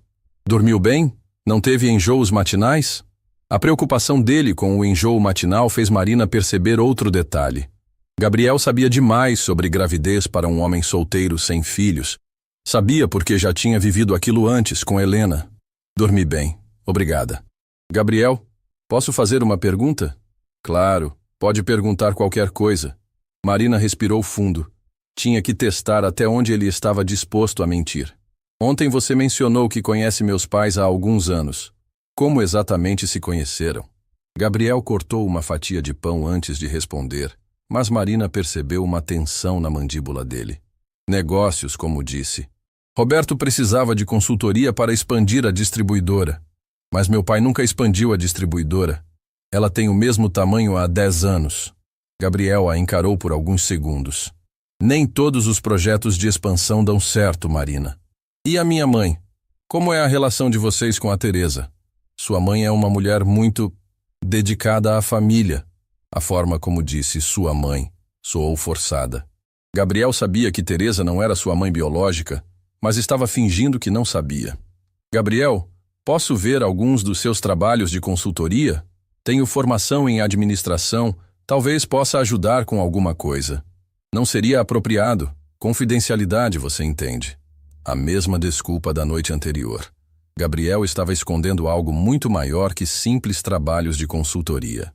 Dormiu bem? Não teve enjoos matinais? A preocupação dele com o enjoo matinal fez Marina perceber outro detalhe. Gabriel sabia demais sobre gravidez para um homem solteiro sem filhos. Sabia porque já tinha vivido aquilo antes com Helena. Dormi bem, obrigada. Gabriel, posso fazer uma pergunta? Claro, pode perguntar qualquer coisa. Marina respirou fundo. Tinha que testar até onde ele estava disposto a mentir. Ontem você mencionou que conhece meus pais há alguns anos. Como exatamente se conheceram? Gabriel cortou uma fatia de pão antes de responder, mas Marina percebeu uma tensão na mandíbula dele. Negócios, como disse. Roberto precisava de consultoria para expandir a distribuidora. Mas meu pai nunca expandiu a distribuidora. Ela tem o mesmo tamanho há 10 anos. Gabriel a encarou por alguns segundos. Nem todos os projetos de expansão dão certo, Marina. E a minha mãe? Como é a relação de vocês com a Teresa? Sua mãe é uma mulher muito dedicada à família. A forma como disse sua mãe soou forçada. Gabriel sabia que Teresa não era sua mãe biológica, mas estava fingindo que não sabia. Gabriel, posso ver alguns dos seus trabalhos de consultoria? Tenho formação em administração, talvez possa ajudar com alguma coisa. Não seria apropriado. Confidencialidade, você entende. A mesma desculpa da noite anterior. Gabriel estava escondendo algo muito maior que simples trabalhos de consultoria.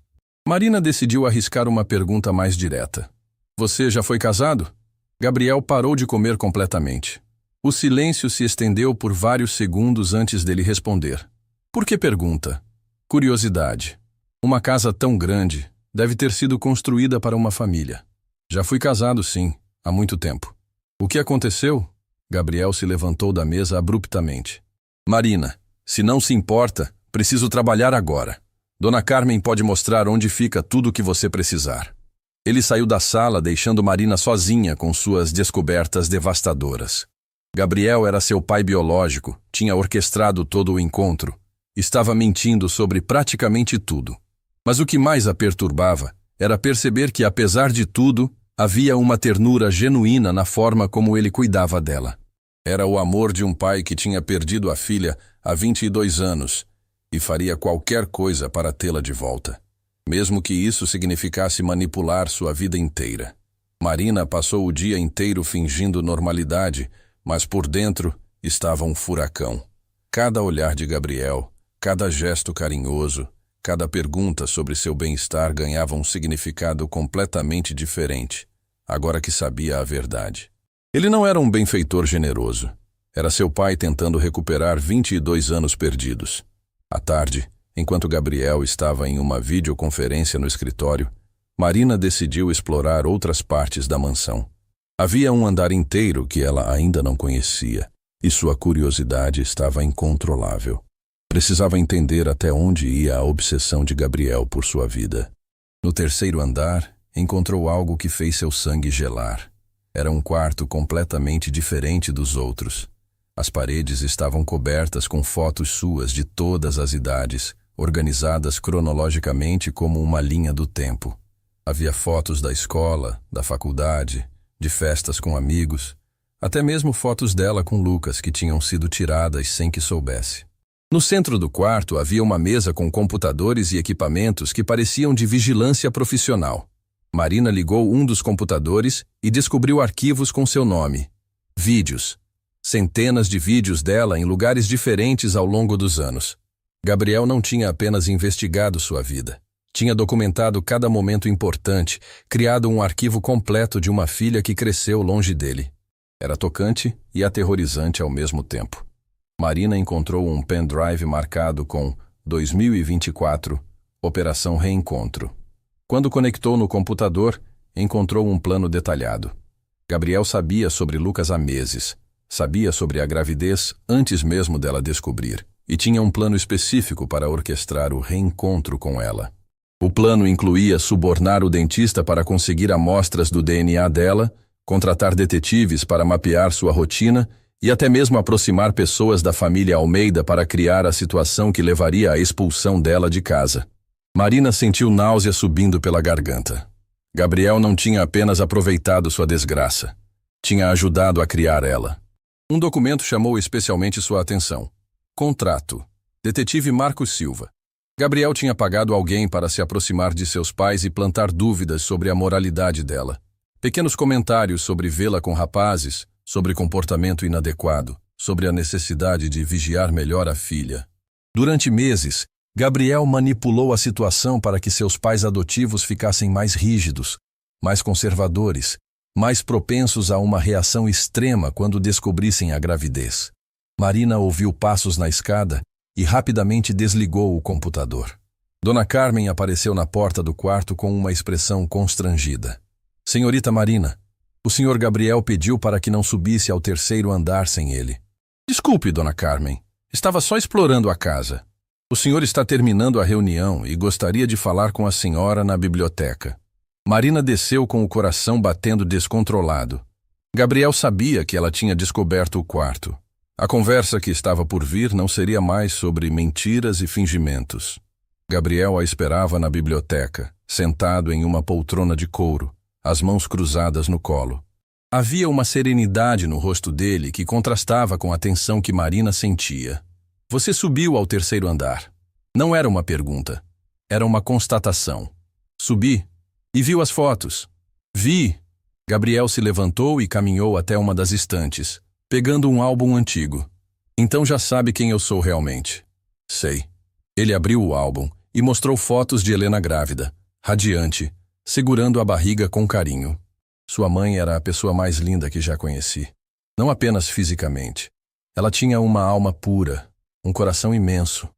Marina decidiu arriscar uma pergunta mais direta. Você já foi casado? Gabriel parou de comer completamente. O silêncio se estendeu por vários segundos antes dele responder. Por que pergunta? Curiosidade. Uma casa tão grande deve ter sido construída para uma família. Já fui casado, sim, há muito tempo. O que aconteceu? Gabriel se levantou da mesa abruptamente. Marina, se não se importa, preciso trabalhar agora. Dona Carmen pode mostrar onde fica tudo o que você precisar. Ele saiu da sala, deixando Marina sozinha com suas descobertas devastadoras. Gabriel era seu pai biológico, tinha orquestrado todo o encontro. Estava mentindo sobre praticamente tudo. Mas o que mais a perturbava era perceber que, apesar de tudo, havia uma ternura genuína na forma como ele cuidava dela. Era o amor de um pai que tinha perdido a filha há 22 anos e faria qualquer coisa para tê-la de volta, mesmo que isso significasse manipular sua vida inteira. Marina passou o dia inteiro fingindo normalidade, mas por dentro estava um furacão. Cada olhar de Gabriel, cada gesto carinhoso, cada pergunta sobre seu bem-estar ganhava um significado completamente diferente, agora que sabia a verdade. Ele não era um benfeitor generoso. Era seu pai tentando recuperar 22 anos perdidos. À tarde, enquanto Gabriel estava em uma videoconferência no escritório, Marina decidiu explorar outras partes da mansão. Havia um andar inteiro que ela ainda não conhecia, e sua curiosidade estava incontrolável. Precisava entender até onde ia a obsessão de Gabriel por sua vida. No terceiro andar, encontrou algo que fez seu sangue gelar. Era um quarto completamente diferente dos outros. As paredes estavam cobertas com fotos suas de todas as idades, organizadas cronologicamente como uma linha do tempo. Havia fotos da escola, da faculdade, de festas com amigos, até mesmo fotos dela com Lucas que tinham sido tiradas sem que soubesse. No centro do quarto havia uma mesa com computadores e equipamentos que pareciam de vigilância profissional. Marina ligou um dos computadores e descobriu arquivos com seu nome. Vídeos. Centenas de vídeos dela em lugares diferentes ao longo dos anos. Gabriel não tinha apenas investigado sua vida. Tinha documentado cada momento importante, criado um arquivo completo de uma filha que cresceu longe dele. Era tocante e aterrorizante ao mesmo tempo. Marina encontrou um pendrive marcado com 2024, Operação Reencontro. Quando conectou no computador, encontrou um plano detalhado. Gabriel sabia sobre Lucas há meses. Sabia sobre a gravidez antes mesmo dela descobrir, e tinha um plano específico para orquestrar o reencontro com ela. O plano incluía subornar o dentista para conseguir amostras do DNA dela, contratar detetives para mapear sua rotina e até mesmo aproximar pessoas da família Almeida para criar a situação que levaria à expulsão dela de casa. Marina sentiu náusea subindo pela garganta. Gabriel não tinha apenas aproveitado sua desgraça. Tinha ajudado a criar ela. Um documento chamou especialmente sua atenção. Contrato. Detetive Marcos Silva. Gabriel tinha pagado alguém para se aproximar de seus pais e plantar dúvidas sobre a moralidade dela. Pequenos comentários sobre vê-la com rapazes, sobre comportamento inadequado, sobre a necessidade de vigiar melhor a filha. Durante meses, Gabriel manipulou a situação para que seus pais adotivos ficassem mais rígidos, mais conservadores, mais propensos a uma reação extrema quando descobrissem a gravidez. Marina ouviu passos na escada e rapidamente desligou o computador. Dona Carmen apareceu na porta do quarto com uma expressão constrangida. Senhorita Marina, o senhor Gabriel pediu para que não subisse ao terceiro andar sem ele. Desculpe, Dona Carmen. Estava só explorando a casa. O senhor está terminando a reunião e gostaria de falar com a senhora na biblioteca. Marina desceu com o coração batendo descontrolado. Gabriel sabia que ela tinha descoberto o quarto. A conversa que estava por vir não seria mais sobre mentiras e fingimentos. Gabriel a esperava na biblioteca, sentado em uma poltrona de couro, as mãos cruzadas no colo. Havia uma serenidade no rosto dele que contrastava com a tensão que Marina sentia. Você subiu ao terceiro andar. Não era uma pergunta. Era uma constatação. Subi e viu as fotos. Vi. Gabriel se levantou e caminhou até uma das estantes, pegando um álbum antigo. Então já sabe quem eu sou realmente. Sei. Ele abriu o álbum e mostrou fotos de Helena grávida, radiante, segurando a barriga com carinho. Sua mãe era a pessoa mais linda que já conheci. Não apenas fisicamente. Ela tinha uma alma pura, um coração imenso.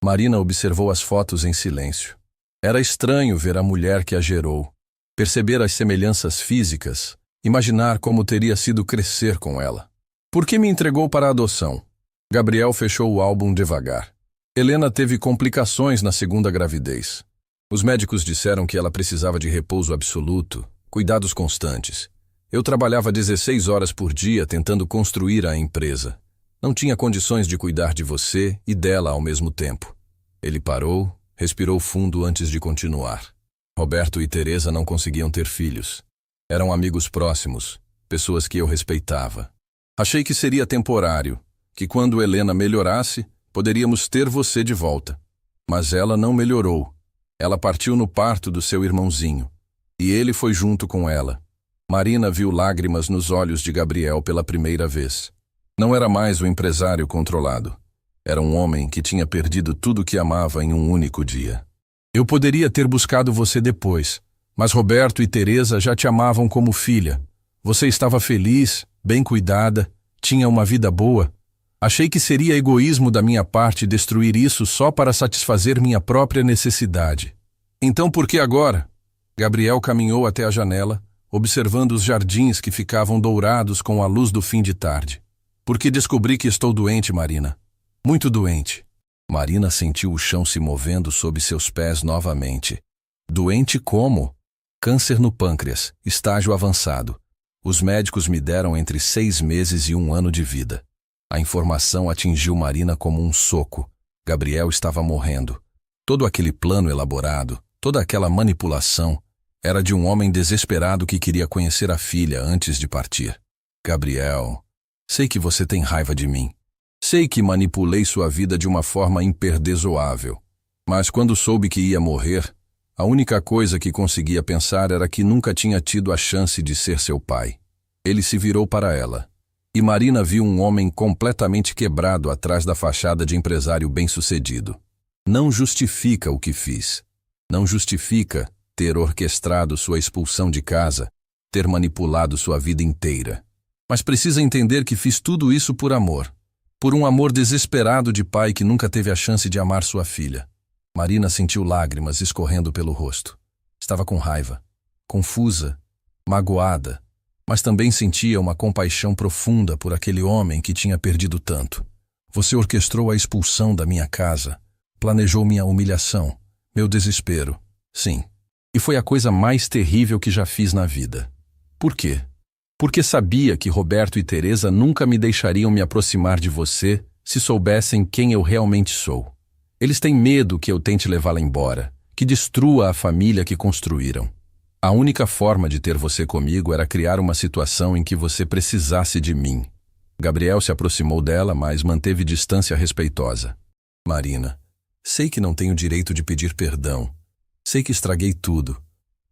Marina observou as fotos em silêncio. Era estranho ver a mulher que a gerou, perceber as semelhanças físicas, imaginar como teria sido crescer com ela. Por que me entregou para a adoção? Gabriel fechou o álbum devagar. Helena teve complicações na segunda gravidez. Os médicos disseram que ela precisava de repouso absoluto, cuidados constantes. Eu trabalhava 16 horas por dia tentando construir a empresa. Não tinha condições de cuidar de você e dela ao mesmo tempo. Ele parou, respirou fundo antes de continuar. Roberto e Teresa não conseguiam ter filhos. Eram amigos próximos, pessoas que eu respeitava. Achei que seria temporário, que quando Helena melhorasse, poderíamos ter você de volta. Mas ela não melhorou. Ela partiu no parto do seu irmãozinho. E ele foi junto com ela. Marina viu lágrimas nos olhos de Gabriel pela primeira vez. Não era mais o empresário controlado. Era um homem que tinha perdido tudo que amava em um único dia. Eu poderia ter buscado você depois, mas Roberto e Teresa já te amavam como filha. Você estava feliz, bem cuidada, tinha uma vida boa. Achei que seria egoísmo da minha parte destruir isso só para satisfazer minha própria necessidade. Então por que agora? Gabriel caminhou até a janela, observando os jardins que ficavam dourados com a luz do fim de tarde. Porque descobri que estou doente, Marina. Muito doente. Marina sentiu o chão se movendo sob seus pés novamente. Doente como? Câncer no pâncreas, estágio avançado. Os médicos me deram entre 6 meses e 1 ano de vida. A informação atingiu Marina como um soco. Gabriel estava morrendo. Todo aquele plano elaborado, toda aquela manipulação, era de um homem desesperado que queria conhecer a filha antes de partir. Gabriel, sei que você tem raiva de mim. Sei que manipulei sua vida de uma forma imperdoável. Mas quando soube que ia morrer, a única coisa que conseguia pensar era que nunca tinha tido a chance de ser seu pai. Ele se virou para ela. E Marina viu um homem completamente quebrado atrás da fachada de empresário bem-sucedido. Não justifica o que fiz. Não justifica ter orquestrado sua expulsão de casa, ter manipulado sua vida inteira. Mas precisa entender que fiz tudo isso por amor. Por um amor desesperado de pai que nunca teve a chance de amar sua filha. Marina sentiu lágrimas escorrendo pelo rosto. Estava com raiva, confusa, magoada, mas também sentia uma compaixão profunda por aquele homem que tinha perdido tanto. Você orquestrou a expulsão da minha casa, planejou minha humilhação, meu desespero. Sim, e foi a coisa mais terrível que já fiz na vida. Por quê? Porque sabia que Roberto e Teresa nunca me deixariam me aproximar de você se soubessem quem eu realmente sou. Eles têm medo que eu tente levá-la embora, que destrua a família que construíram. A única forma de ter você comigo era criar uma situação em que você precisasse de mim. Gabriel se aproximou dela, mas manteve distância respeitosa. Marina, sei que não tenho direito de pedir perdão. Sei que estraguei tudo,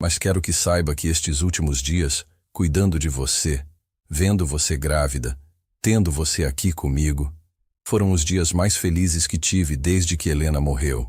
mas quero que saiba que estes últimos dias, cuidando de você, vendo você grávida, tendo você aqui comigo, foram os dias mais felizes que tive desde que Helena morreu.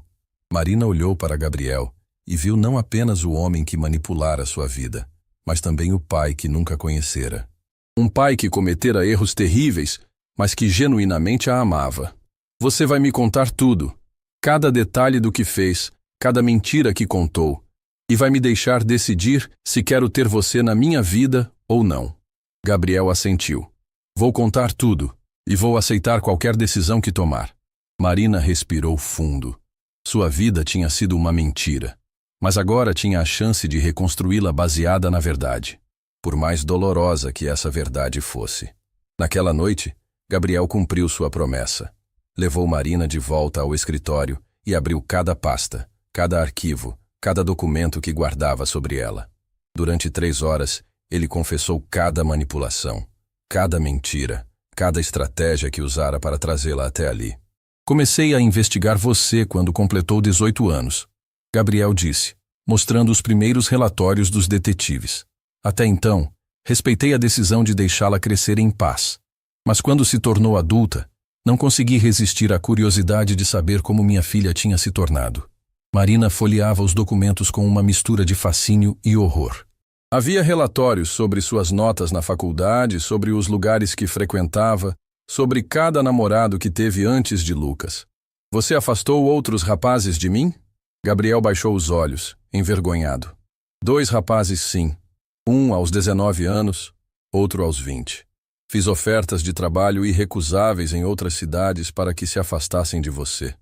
Marina olhou para Gabriel e viu não apenas o homem que manipulara sua vida, mas também o pai que nunca conhecera. Um pai que cometera erros terríveis, mas que genuinamente a amava. Você vai me contar tudo, cada detalhe do que fez, cada mentira que contou, e vai me deixar decidir se quero ter você na minha vida ou não. Gabriel assentiu. Vou contar tudo, e vou aceitar qualquer decisão que tomar. Marina respirou fundo. Sua vida tinha sido uma mentira, mas agora tinha a chance de reconstruí-la baseada na verdade, por mais dolorosa que essa verdade fosse. Naquela noite, Gabriel cumpriu sua promessa. Levou Marina de volta ao escritório e abriu cada pasta, cada arquivo, cada documento que guardava sobre ela. Durante 3 horas, ele confessou cada manipulação, cada mentira, cada estratégia que usara para trazê-la até ali. Comecei a investigar você quando completou 18 anos, Gabriel disse, mostrando os primeiros relatórios dos detetives. Até então, respeitei a decisão de deixá-la crescer em paz. Mas quando se tornou adulta, não consegui resistir à curiosidade de saber como minha filha tinha se tornado. Marina folheava os documentos com uma mistura de fascínio e horror. Havia relatórios sobre suas notas na faculdade, sobre os lugares que frequentava, sobre cada namorado que teve antes de Lucas. Você afastou outros rapazes de mim? Gabriel baixou os olhos, envergonhado. 2 rapazes, sim. Um aos 19 anos, outro aos 20. Fiz ofertas de trabalho irrecusáveis em outras cidades para que se afastassem de você.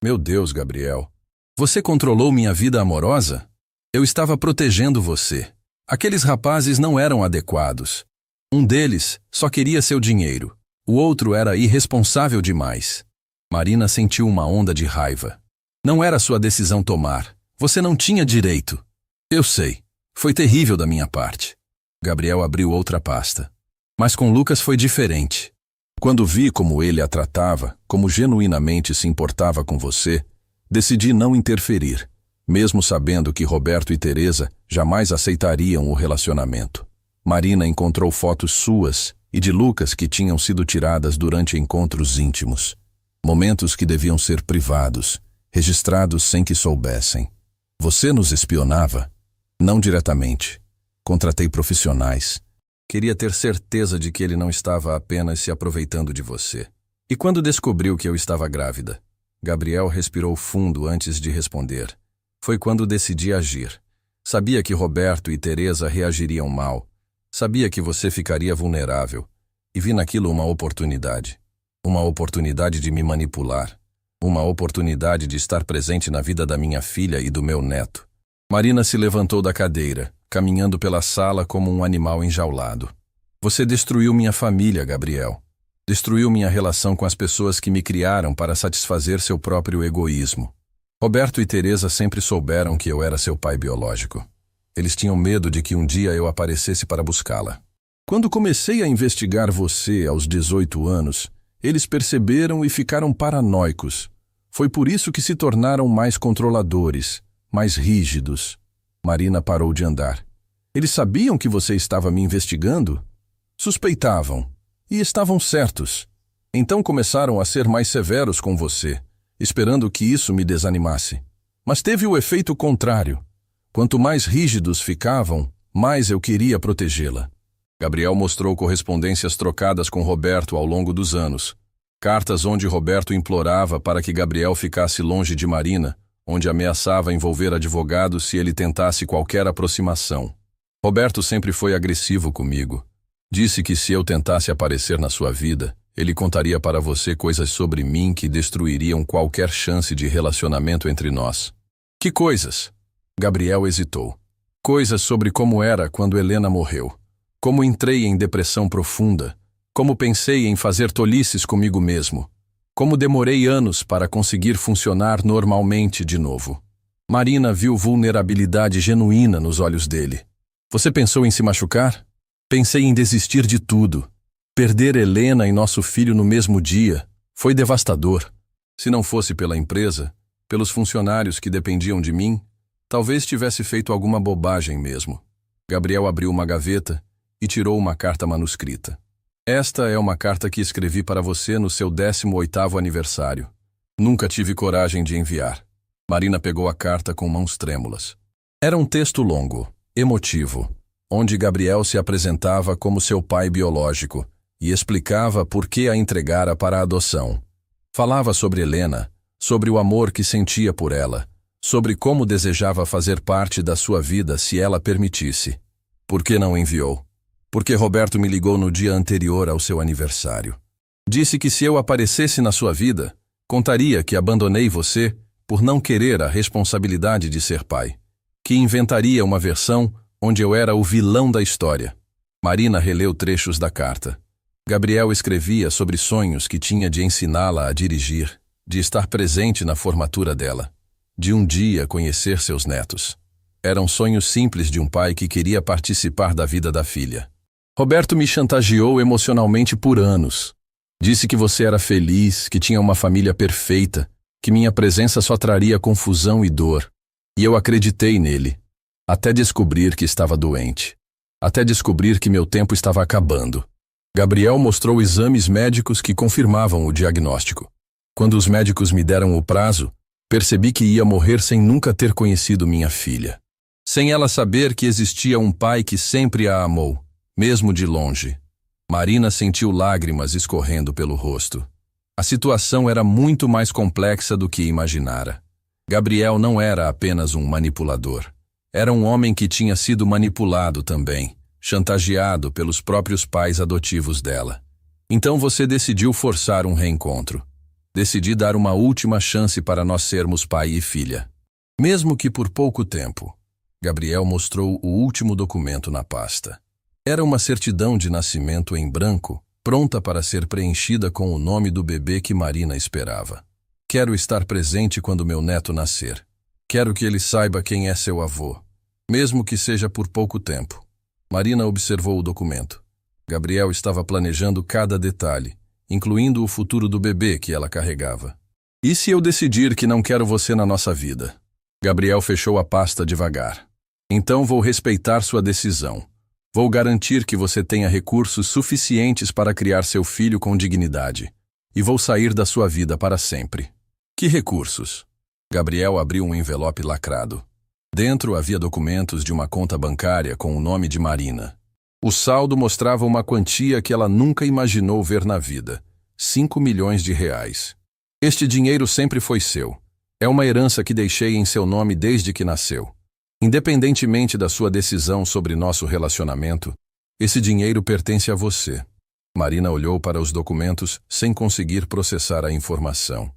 Meu Deus, Gabriel. Você controlou minha vida amorosa? Eu estava protegendo você. Aqueles rapazes não eram adequados. Um deles só queria seu dinheiro. O outro era irresponsável demais. Marina sentiu uma onda de raiva. Não era sua decisão tomar. Você não tinha direito. Eu sei. Foi terrível da minha parte. Gabriel abriu outra pasta. Mas com Lucas foi diferente. Quando vi como ele a tratava, como genuinamente se importava com você, decidi não interferir, mesmo sabendo que Roberto e Teresa jamais aceitariam o relacionamento. Marina encontrou fotos suas e de Lucas que tinham sido tiradas durante encontros íntimos. Momentos que deviam ser privados, registrados sem que soubessem. Você nos espionava? Não diretamente. Contratei profissionais. Queria ter certeza de que ele não estava apenas se aproveitando de você. E quando descobriu que eu estava grávida? Gabriel respirou fundo antes de responder. Foi quando decidi agir. Sabia que Roberto e Teresa reagiriam mal. Sabia que você ficaria vulnerável. E vi naquilo uma oportunidade. Uma oportunidade de me manipular. Uma oportunidade de estar presente na vida da minha filha e do meu neto. Marina se levantou da cadeira, caminhando pela sala como um animal enjaulado. Você destruiu minha família, Gabriel. Destruiu minha relação com as pessoas que me criaram para satisfazer seu próprio egoísmo. Roberto e Teresa sempre souberam que eu era seu pai biológico. Eles tinham medo de que um dia eu aparecesse para buscá-la. Quando comecei a investigar você aos 18 anos, eles perceberam e ficaram paranoicos. Foi por isso que se tornaram mais controladores, mais rígidos. Marina parou de andar. Eles sabiam que você estava me investigando? Suspeitavam. E estavam certos. Então começaram a ser mais severos com você, esperando que isso me desanimasse. Mas teve o efeito contrário. Quanto mais rígidos ficavam, mais eu queria protegê-la. Gabriel mostrou correspondências trocadas com Roberto ao longo dos anos. Cartas onde Roberto implorava para que Gabriel ficasse longe de Marina, onde ameaçava envolver advogados se ele tentasse qualquer aproximação. Roberto sempre foi agressivo comigo. Disse que se eu tentasse aparecer na sua vida, ele contaria para você coisas sobre mim que destruiriam qualquer chance de relacionamento entre nós. Que coisas? Gabriel hesitou. Coisas sobre como era quando Helena morreu. Como entrei em depressão profunda. Como pensei em fazer tolices comigo mesmo. Como demorei anos para conseguir funcionar normalmente de novo. Marina viu vulnerabilidade genuína nos olhos dele. Você pensou em se machucar? Pensei em desistir de tudo. Perder Helena e nosso filho no mesmo dia foi devastador. Se não fosse pela empresa, pelos funcionários que dependiam de mim, talvez tivesse feito alguma bobagem mesmo. Gabriel abriu uma gaveta e tirou uma carta manuscrita. Esta é uma carta que escrevi para você no seu 18º aniversário. Nunca tive coragem de enviar. Marina pegou a carta com mãos trêmulas. Era um texto longo, emotivo, onde Gabriel se apresentava como seu pai biológico e explicava por que a entregara para a adoção. Falava sobre Helena, sobre o amor que sentia por ela, sobre como desejava fazer parte da sua vida se ela permitisse. Por que não enviou? Porque Roberto me ligou no dia anterior ao seu aniversário. Disse que se eu aparecesse na sua vida, contaria que abandonei você por não querer a responsabilidade de ser pai. Que inventaria uma versão onde eu era o vilão da história. Marina releu trechos da carta. Gabriel escrevia sobre sonhos que tinha de ensiná-la a dirigir, de estar presente na formatura dela, de um dia conhecer seus netos. Eram sonhos simples de um pai que queria participar da vida da filha. Roberto me chantageou emocionalmente por anos. Disse que você era feliz, que tinha uma família perfeita, que minha presença só traria confusão e dor. E eu acreditei nele. Até descobrir que estava doente. Até descobrir que meu tempo estava acabando. Gabriel mostrou exames médicos que confirmavam o diagnóstico. Quando os médicos me deram o prazo, percebi que ia morrer sem nunca ter conhecido minha filha. Sem ela saber que existia um pai que sempre a amou, mesmo de longe. Marina sentiu lágrimas escorrendo pelo rosto. A situação era muito mais complexa do que imaginara. Gabriel não era apenas um manipulador. Era um homem que tinha sido manipulado também, chantageado pelos próprios pais adotivos dela. Então você decidiu forçar um reencontro. Decidi dar uma última chance para nós sermos pai e filha. Mesmo que por pouco tempo. Gabriel mostrou o último documento na pasta. Era uma certidão de nascimento em branco, pronta para ser preenchida com o nome do bebê que Marina esperava. Quero estar presente quando meu neto nascer. Quero que ele saiba quem é seu avô, mesmo que seja por pouco tempo. Marina observou o documento. Gabriel estava planejando cada detalhe, incluindo o futuro do bebê que ela carregava. E se eu decidir que não quero você na nossa vida? Gabriel fechou a pasta devagar. Então vou respeitar sua decisão. Vou garantir que você tenha recursos suficientes para criar seu filho com dignidade. E vou sair da sua vida para sempre. Que recursos? Gabriel abriu um envelope lacrado. Dentro havia documentos de uma conta bancária com o nome de Marina. O saldo mostrava uma quantia que ela nunca imaginou ver na vida: 5 milhões de reais. Este dinheiro sempre foi seu. É uma herança que deixei em seu nome desde que nasceu. Independentemente da sua decisão sobre nosso relacionamento, esse dinheiro pertence a você. Marina olhou para os documentos sem conseguir processar a informação.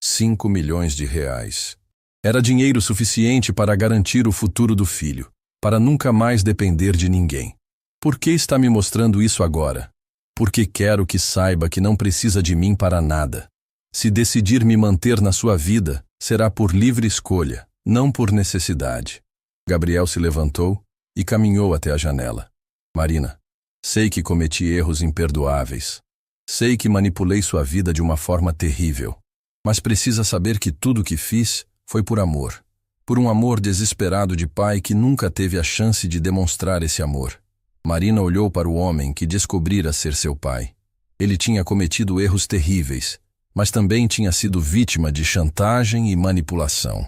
5 milhões de reais. Era dinheiro suficiente para garantir o futuro do filho, para nunca mais depender de ninguém. Por que está me mostrando isso agora? porque quero que saiba que não precisa de mim para nada. Se decidir me manter na sua vida, será por livre escolha, não por necessidade. Gabriel se levantou e caminhou até a janela. Marina, sei que cometi erros imperdoáveis. Sei que manipulei sua vida de uma forma terrível. Mas precisa saber que tudo o que fiz foi por amor. Por um amor desesperado de pai que nunca teve a chance de demonstrar esse amor. Marina olhou para o homem que descobrira ser seu pai. Ele tinha cometido erros terríveis, mas também tinha sido vítima de chantagem e manipulação.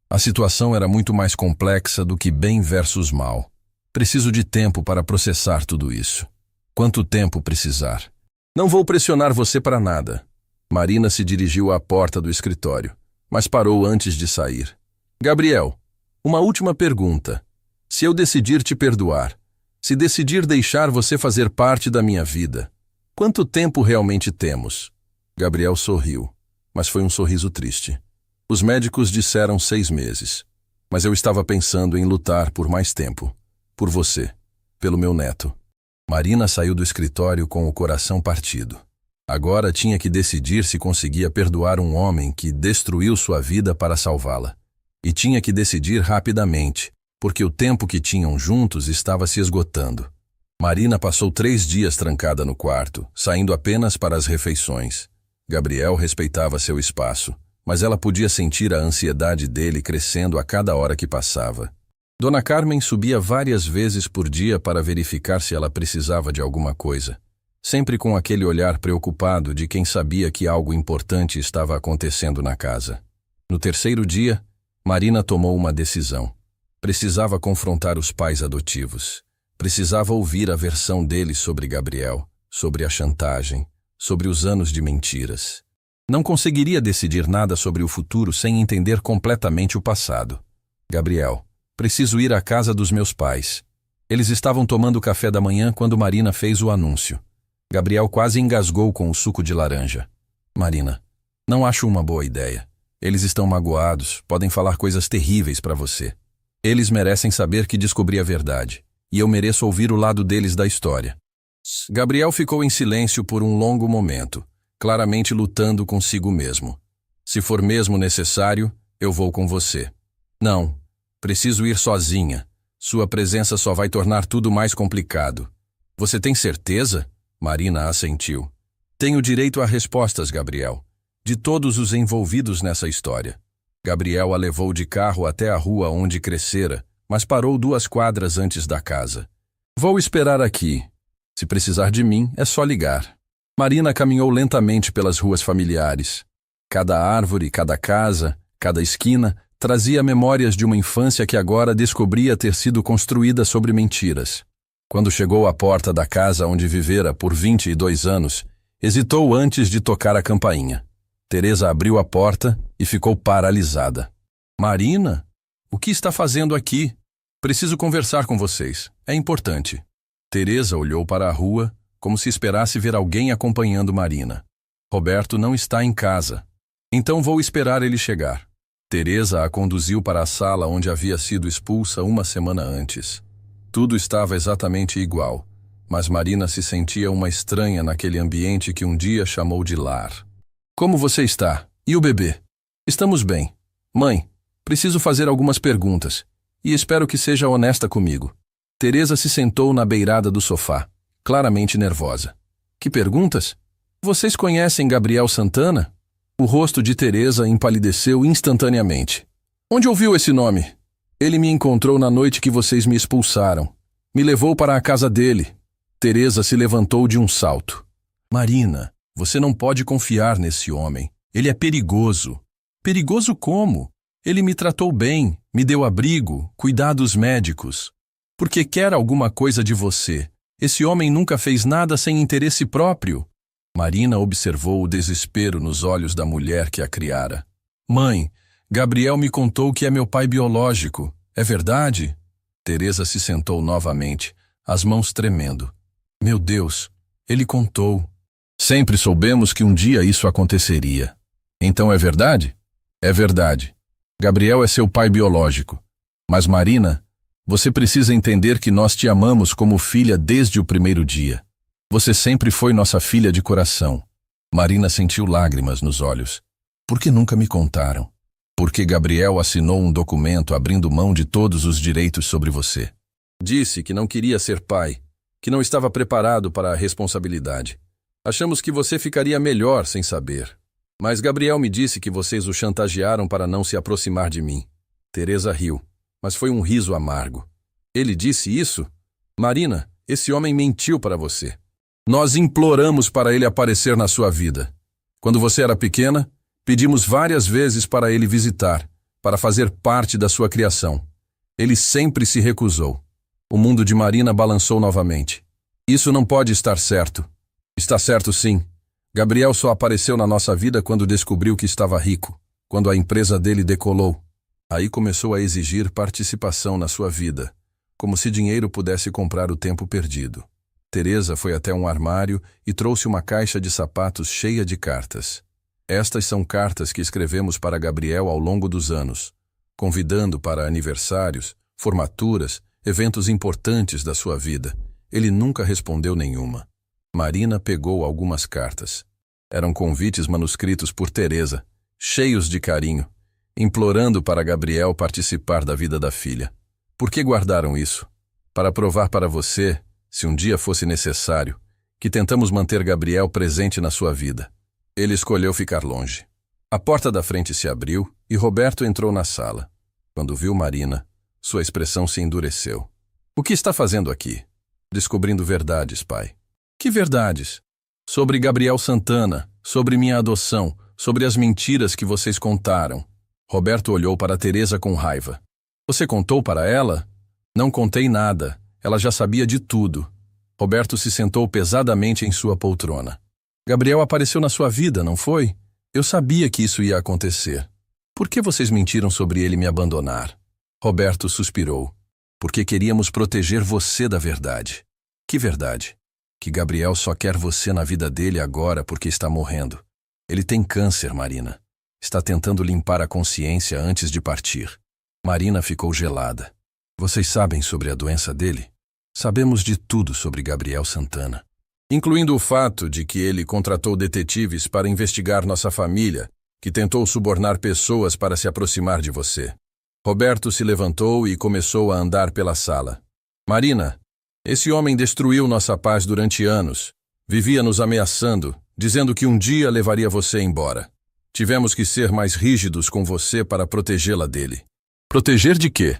A situação era muito mais complexa do que bem versus mal. Preciso de tempo para processar tudo isso. Quanto tempo precisar? Não vou pressionar você para nada. Marina se dirigiu à porta do escritório, mas parou antes de sair. Gabriel, uma última pergunta. Se eu decidir te perdoar, se decidir deixar você fazer parte da minha vida, quanto tempo realmente temos? Gabriel sorriu, mas foi um sorriso triste. Os médicos disseram 6 meses, mas eu estava pensando em lutar por mais tempo. Por você, pelo meu neto. Marina saiu do escritório com o coração partido. Agora tinha que decidir se conseguia perdoar um homem que destruiu sua vida para salvá-la. E tinha que decidir rapidamente, porque o tempo que tinham juntos estava se esgotando. Marina passou 3 dias trancada no quarto, saindo apenas para as refeições. Gabriel respeitava seu espaço, mas ela podia sentir a ansiedade dele crescendo a cada hora que passava. Dona Carmen subia várias vezes por dia para verificar se ela precisava de alguma coisa, sempre com aquele olhar preocupado de quem sabia que algo importante estava acontecendo na casa. No 3º dia, Marina tomou uma decisão. Precisava confrontar os pais adotivos. Precisava ouvir a versão deles sobre Gabriel, sobre a chantagem, sobre os anos de mentiras. Não conseguiria decidir nada sobre o futuro sem entender completamente o passado. Gabriel, preciso ir à casa dos meus pais. Eles estavam tomando café da manhã quando Marina fez o anúncio. Gabriel quase engasgou com o suco de laranja. Marina, não acho uma boa ideia. Eles estão magoados, podem falar coisas terríveis para você. Eles merecem saber que descobri a verdade, e eu mereço ouvir o lado deles da história. Gabriel ficou em silêncio por um longo momento, claramente lutando consigo mesmo. Se for mesmo necessário, eu vou com você. Não, preciso ir sozinha. Sua presença só vai tornar tudo mais complicado. Você tem certeza? Marina assentiu. Tenho direito a respostas, Gabriel, de todos os envolvidos nessa história. Gabriel a levou de carro até a rua onde crescera, mas parou 2 quadras antes da casa. Vou esperar aqui. Se precisar de mim, é só ligar. Marina caminhou lentamente pelas ruas familiares. Cada árvore, cada casa, cada esquina trazia memórias de uma infância que agora descobria ter sido construída sobre mentiras. Quando chegou à porta da casa onde vivera por 22 anos, hesitou antes de tocar a campainha. Teresa abriu a porta e ficou paralisada. Marina? O que está fazendo aqui? Preciso conversar com vocês. É importante. Teresa olhou para a rua, como se esperasse ver alguém acompanhando Marina. Roberto não está em casa. Então vou esperar ele chegar. Teresa a conduziu para a sala onde havia sido expulsa 1 semana antes. Tudo estava exatamente igual, mas Marina se sentia uma estranha naquele ambiente que um dia chamou de lar. Como você está? E o bebê? Estamos bem. Mãe, preciso fazer algumas perguntas, e espero que seja honesta comigo. Teresa se sentou na beirada do sofá, claramente nervosa. Que perguntas? Vocês conhecem Gabriel Santana? O rosto de Teresa empalideceu instantaneamente. Onde ouviu esse nome? Ele me encontrou na noite que vocês me expulsaram. Me levou para a casa dele. Teresa se levantou de um salto. Marina, você não pode confiar nesse homem. Ele é perigoso. Perigoso como? Ele me tratou bem, me deu abrigo, cuidados médicos. Porque quer alguma coisa de você. Esse homem nunca fez nada sem interesse próprio. Marina observou o desespero nos olhos da mulher que a criara. Mãe, Gabriel me contou que é meu pai biológico. É verdade? Teresa se sentou novamente, as mãos tremendo. Meu Deus, ele contou. Sempre soubemos que um dia isso aconteceria. Então é verdade? É verdade. Gabriel é seu pai biológico. Mas Marina, você precisa entender que nós te amamos como filha desde o primeiro dia. Você sempre foi nossa filha de coração. Marina sentiu lágrimas nos olhos. Por que nunca me contaram? Porque Gabriel assinou um documento abrindo mão de todos os direitos sobre você. Disse que não queria ser pai, que não estava preparado para a responsabilidade. Achamos que você ficaria melhor sem saber. Mas Gabriel me disse que vocês o chantagearam para não se aproximar de mim. Teresa riu, mas foi um riso amargo. Ele disse isso? Marina, esse homem mentiu para você. Nós imploramos para ele aparecer na sua vida. Quando você era pequena, pedimos várias vezes para ele visitar, para fazer parte da sua criação. Ele sempre se recusou. O mundo de Marina balançou novamente. Isso não pode estar certo. Está certo sim. Gabriel só apareceu na nossa vida quando descobriu que estava rico, quando a empresa dele decolou. Aí começou a exigir participação na sua vida, como se dinheiro pudesse comprar o tempo perdido. Teresa foi até um armário e trouxe uma caixa de sapatos cheia de cartas. Estas são cartas que escrevemos para Gabriel ao longo dos anos, convidando para aniversários, formaturas, eventos importantes da sua vida. Ele nunca respondeu nenhuma. Marina pegou algumas cartas. Eram convites manuscritos por Teresa, cheios de carinho, implorando para Gabriel participar da vida da filha. Por que guardaram isso? Para provar para você, se um dia fosse necessário, que tentamos manter Gabriel presente na sua vida. Ele escolheu ficar longe. A porta da frente se abriu e Roberto entrou na sala. Quando viu Marina, sua expressão se endureceu. O que está fazendo aqui? Descobrindo verdades, pai. Que verdades? Sobre Gabriel Santana, sobre minha adoção, sobre as mentiras que vocês contaram. Roberto olhou para Teresa com raiva. Você contou para ela? Não contei nada. Ela já sabia de tudo. Roberto se sentou pesadamente em sua poltrona. Gabriel apareceu na sua vida, não foi? Eu sabia que isso ia acontecer. Por que vocês mentiram sobre ele me abandonar? Roberto suspirou. Porque queríamos proteger você da verdade. Que verdade? Que Gabriel só quer você na vida dele agora porque está morrendo. Ele tem câncer, Marina. Está tentando limpar a consciência antes de partir. Marina ficou gelada. Vocês sabem sobre a doença dele? Sabemos de tudo sobre Gabriel Santana. Incluindo o fato de que ele contratou detetives para investigar nossa família, que tentou subornar pessoas para se aproximar de você. Roberto se levantou e começou a andar pela sala. Marina, esse homem destruiu nossa paz durante anos. Vivia nos ameaçando, dizendo que um dia levaria você embora. Tivemos que ser mais rígidos com você para protegê-la dele. Proteger de quê?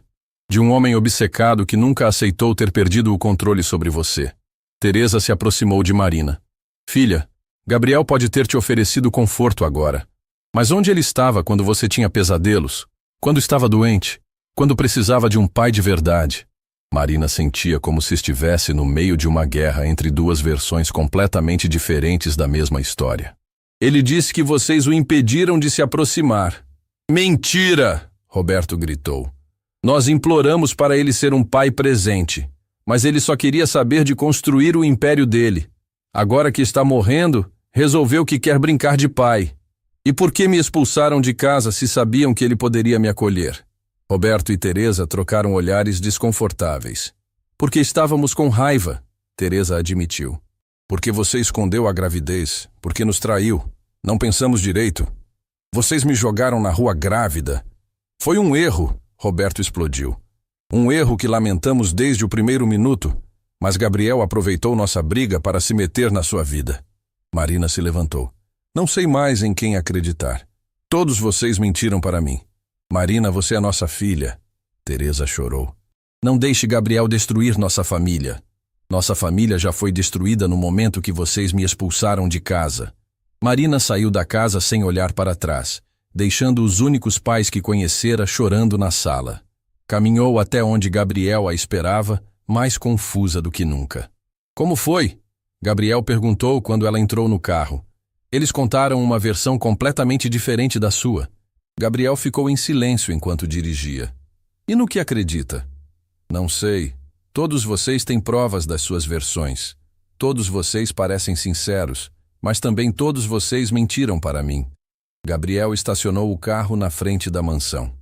De um homem obcecado que nunca aceitou ter perdido o controle sobre você. Teresa se aproximou de Marina. Filha, Gabriel pode ter te oferecido conforto agora. Mas onde ele estava quando você tinha pesadelos? Quando estava doente? Quando precisava de um pai de verdade? Marina sentia como se estivesse no meio de uma guerra entre duas versões completamente diferentes da mesma história. Ele disse que vocês o impediram de se aproximar. Mentira! Roberto gritou. Nós imploramos para ele ser um pai presente, mas ele só queria saber de construir o império dele. Agora que está morrendo, resolveu que quer brincar de pai. E por que me expulsaram de casa se sabiam que ele poderia me acolher? Roberto e Teresa trocaram olhares desconfortáveis. Porque estávamos com raiva, Teresa admitiu. Porque você escondeu a gravidez, porque nos traiu. Não pensamos direito. Vocês me jogaram na rua grávida. Foi um erro, Roberto explodiu. Um erro que lamentamos desde o primeiro minuto, mas Gabriel aproveitou nossa briga para se meter na sua vida. Marina se levantou. Não sei mais em quem acreditar. Todos vocês mentiram para mim. Marina, você é nossa filha. Teresa chorou. Não deixe Gabriel destruir nossa família. Nossa família já foi destruída no momento que vocês me expulsaram de casa. Marina saiu da casa sem olhar para trás, deixando os únicos pais que conhecera chorando na sala. Caminhou até onde Gabriel a esperava, mais confusa do que nunca. Como foi? Gabriel perguntou quando ela entrou no carro. Eles contaram uma versão completamente diferente da sua. Gabriel ficou em silêncio enquanto dirigia. E no que acredita? Não sei. Todos vocês têm provas das suas versões. Todos vocês parecem sinceros, mas também todos vocês mentiram para mim. Gabriel estacionou o carro na frente da mansão.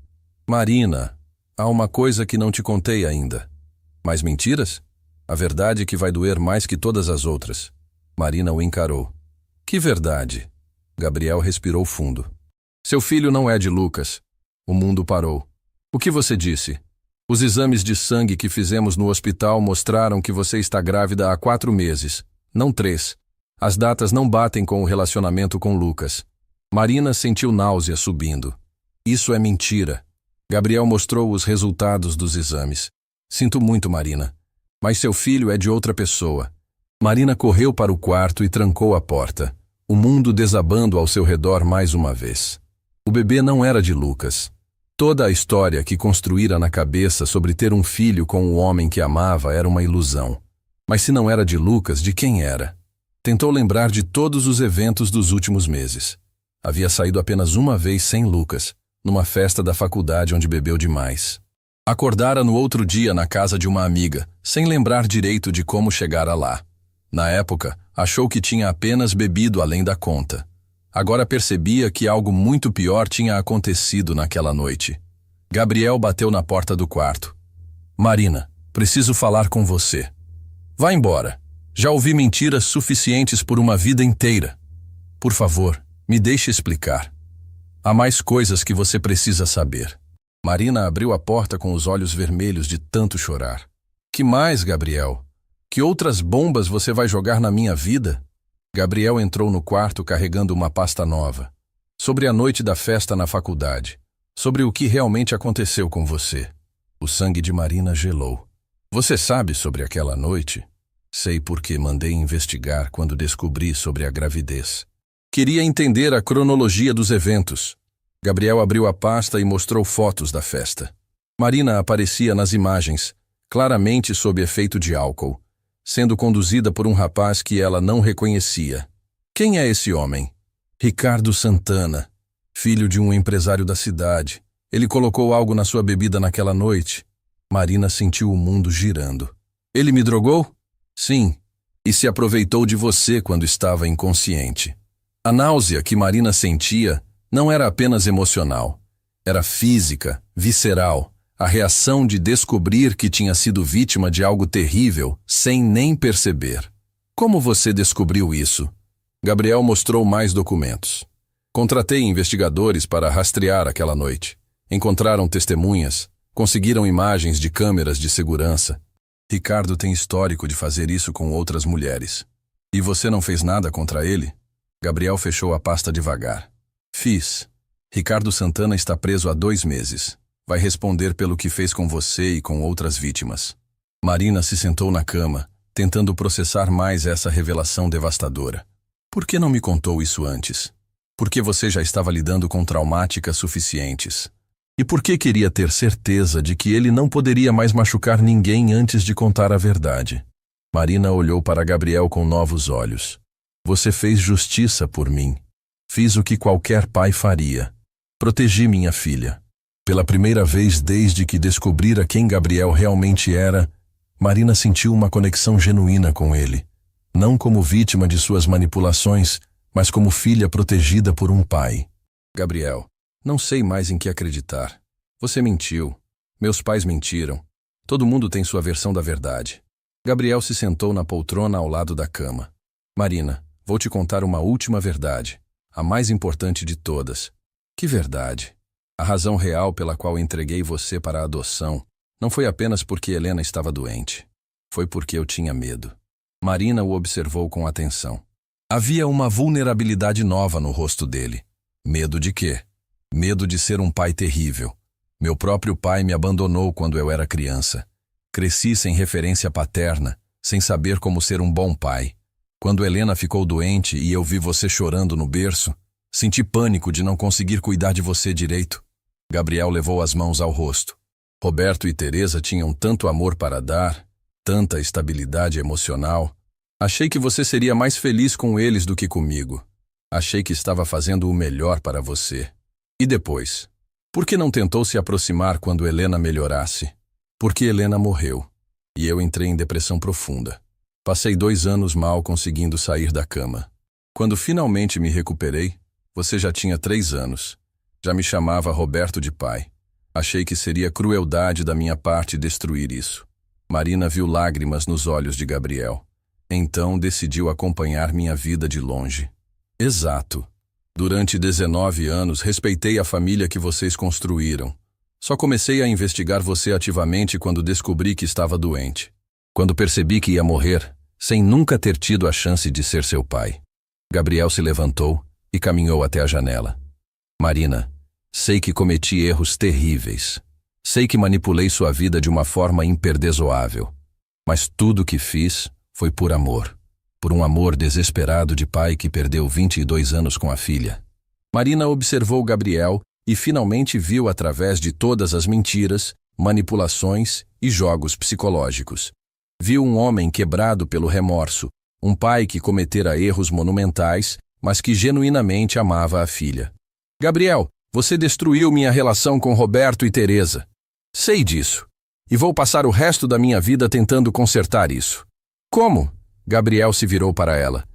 Marina, há uma coisa que não te contei ainda. Mais mentiras? A verdade que vai doer mais que todas as outras. Marina o encarou. Que verdade? Gabriel respirou fundo. Seu filho não é de Lucas. O mundo parou. O que você disse? Os exames de sangue que fizemos no hospital mostraram que você está grávida há 4 meses, não 3. As datas não batem com o relacionamento com Lucas. Marina sentiu náusea subindo. Isso é mentira. Gabriel mostrou os resultados dos exames. Sinto muito, Marina. Mas seu filho é de outra pessoa. Marina correu para o quarto e trancou a porta, o mundo desabando ao seu redor mais uma vez. O bebê não era de Lucas. Toda a história que construíra na cabeça sobre ter um filho com o homem que amava era uma ilusão. Mas se não era de Lucas, de quem era? Tentou lembrar de todos os eventos dos últimos meses. Havia saído apenas uma vez sem Lucas, numa festa da faculdade onde bebeu demais. Acordara no outro dia na casa de uma amiga, sem lembrar direito de como chegara lá. Na época, achou que tinha apenas bebido além da conta. Agora percebia que algo muito pior tinha acontecido naquela noite. Gabriel bateu na porta do quarto. Marina, preciso falar com você. Vá embora. Já ouvi mentiras suficientes por uma vida inteira. Por favor, me deixe explicar. Há mais coisas que você precisa saber. Marina abriu a porta com os olhos vermelhos de tanto chorar. Que mais, Gabriel? Que outras bombas você vai jogar na minha vida? Gabriel entrou no quarto carregando uma pasta nova. Sobre a noite da festa na faculdade. Sobre o que realmente aconteceu com você. O sangue de Marina gelou. Você sabe sobre aquela noite? Sei porque mandei investigar quando descobri sobre a gravidez. Queria entender a cronologia dos eventos. Gabriel abriu a pasta e mostrou fotos da festa. Marina aparecia nas imagens, claramente sob efeito de álcool, sendo conduzida por um rapaz que ela não reconhecia. Quem é esse homem? Ricardo Santana, filho de um empresário da cidade. Ele colocou algo na sua bebida naquela noite. Marina sentiu o mundo girando. Ele me drogou? Sim, e se aproveitou de você quando estava inconsciente. A náusea que Marina sentia não era apenas emocional. Era física, visceral. A reação de descobrir que tinha sido vítima de algo terrível sem nem perceber. Como você descobriu isso? Gabriel mostrou mais documentos. Contratei investigadores para rastrear aquela noite. Encontraram testemunhas, conseguiram imagens de câmeras de segurança. Ricardo tem histórico de fazer isso com outras mulheres. E você não fez nada contra ele? Gabriel fechou a pasta devagar. Fiz. Ricardo Santana está preso há 2 meses. Vai responder pelo que fez com você e com outras vítimas. Marina se sentou na cama, tentando processar mais essa revelação devastadora. Por que não me contou isso antes? Por que você já estava lidando com traumáticas suficientes? E por que queria ter certeza de que ele não poderia mais machucar ninguém antes de contar a verdade? Marina olhou para Gabriel com novos olhos. Você fez justiça por mim. Fiz o que qualquer pai faria. Protegi minha filha. Pela primeira vez desde que descobrira quem Gabriel realmente era, Marina sentiu uma conexão genuína com ele. Não como vítima de suas manipulações, mas como filha protegida por um pai. Gabriel, não sei mais em que acreditar. Você mentiu. Meus pais mentiram. Todo mundo tem sua versão da verdade. Gabriel se sentou na poltrona ao lado da cama. Marina, vou te contar uma última verdade, a mais importante de todas. Que verdade? A razão real pela qual entreguei você para a adoção não foi apenas porque Helena estava doente. Foi porque eu tinha medo. Marina o observou com atenção. Havia uma vulnerabilidade nova no rosto dele. Medo de quê? Medo de ser um pai terrível. Meu próprio pai me abandonou quando eu era criança. Cresci sem referência paterna, sem saber como ser um bom pai. Quando Helena ficou doente e eu vi você chorando no berço, senti pânico de não conseguir cuidar de você direito. Gabriel levou as mãos ao rosto. Roberto e Teresa tinham tanto amor para dar, tanta estabilidade emocional. Achei que você seria mais feliz com eles do que comigo. Achei que estava fazendo o melhor para você. E depois? Por que não tentou se aproximar quando Helena melhorasse? Porque Helena morreu. E eu entrei em depressão profunda. Passei 2 anos mal conseguindo sair da cama. Quando finalmente me recuperei, você já tinha 3 anos. Já me chamava Roberto de pai. Achei que seria crueldade da minha parte destruir isso. Marina viu lágrimas nos olhos de Gabriel. Então decidiu acompanhar minha vida de longe. Exato. Durante 19 anos respeitei a família que vocês construíram. Só comecei a investigar você ativamente quando descobri que estava doente. Quando percebi que ia morrer, sem nunca ter tido a chance de ser seu pai. Gabriel se levantou e caminhou até a janela. Marina, sei que cometi erros terríveis. Sei que manipulei sua vida de uma forma imperdoável. Mas tudo o que fiz foi por amor. Por um amor desesperado de pai que perdeu 22 anos com a filha. Marina observou Gabriel e finalmente viu através de todas as mentiras, manipulações e jogos psicológicos. Viu um homem quebrado pelo remorso, um pai que cometera erros monumentais, mas que genuinamente amava a filha. Gabriel, você destruiu minha relação com Roberto e Teresa. Sei disso. E vou passar o resto da minha vida tentando consertar isso. Como? Gabriel se virou para ela.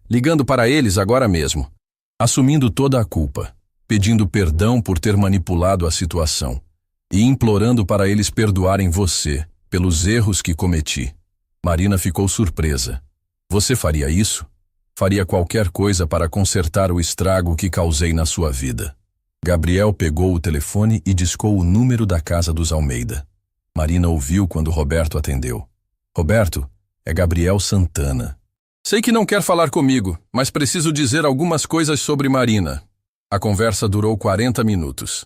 Ligando para eles agora mesmo. Assumindo toda a culpa. Pedindo perdão por ter manipulado a situação. E implorando para eles perdoarem você pelos erros que cometi. Marina ficou surpresa. Você faria isso? Faria qualquer coisa para consertar o estrago que causei na sua vida. Gabriel pegou o telefone e discou o número da casa dos Almeida. Marina ouviu quando Roberto atendeu. Roberto, é Gabriel Santana. Sei que não quer falar comigo, mas preciso dizer algumas coisas sobre Marina. A conversa durou 40 minutos.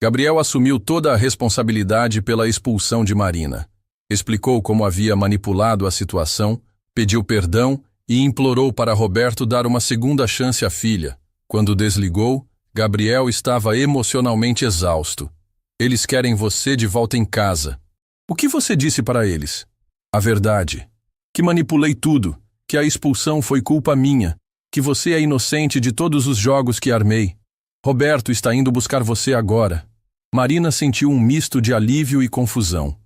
Gabriel assumiu toda a responsabilidade pela expulsão de Marina. Explicou como havia manipulado a situação, pediu perdão e implorou para Roberto dar uma segunda chance à filha. Quando desligou, Gabriel estava emocionalmente exausto. Eles querem você de volta em casa. O que você disse para eles? A verdade. Que manipulei tudo, que a expulsão foi culpa minha, que você é inocente de todos os jogos que armei. Roberto está indo buscar você agora. Marina sentiu um misto de alívio e confusão.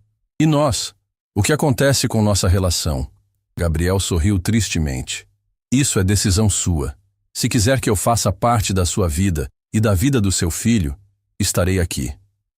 E nós? O que acontece com nossa relação? Gabriel sorriu tristemente. Isso é decisão sua. Se quiser que eu faça parte da sua vida e da vida do seu filho, estarei aqui.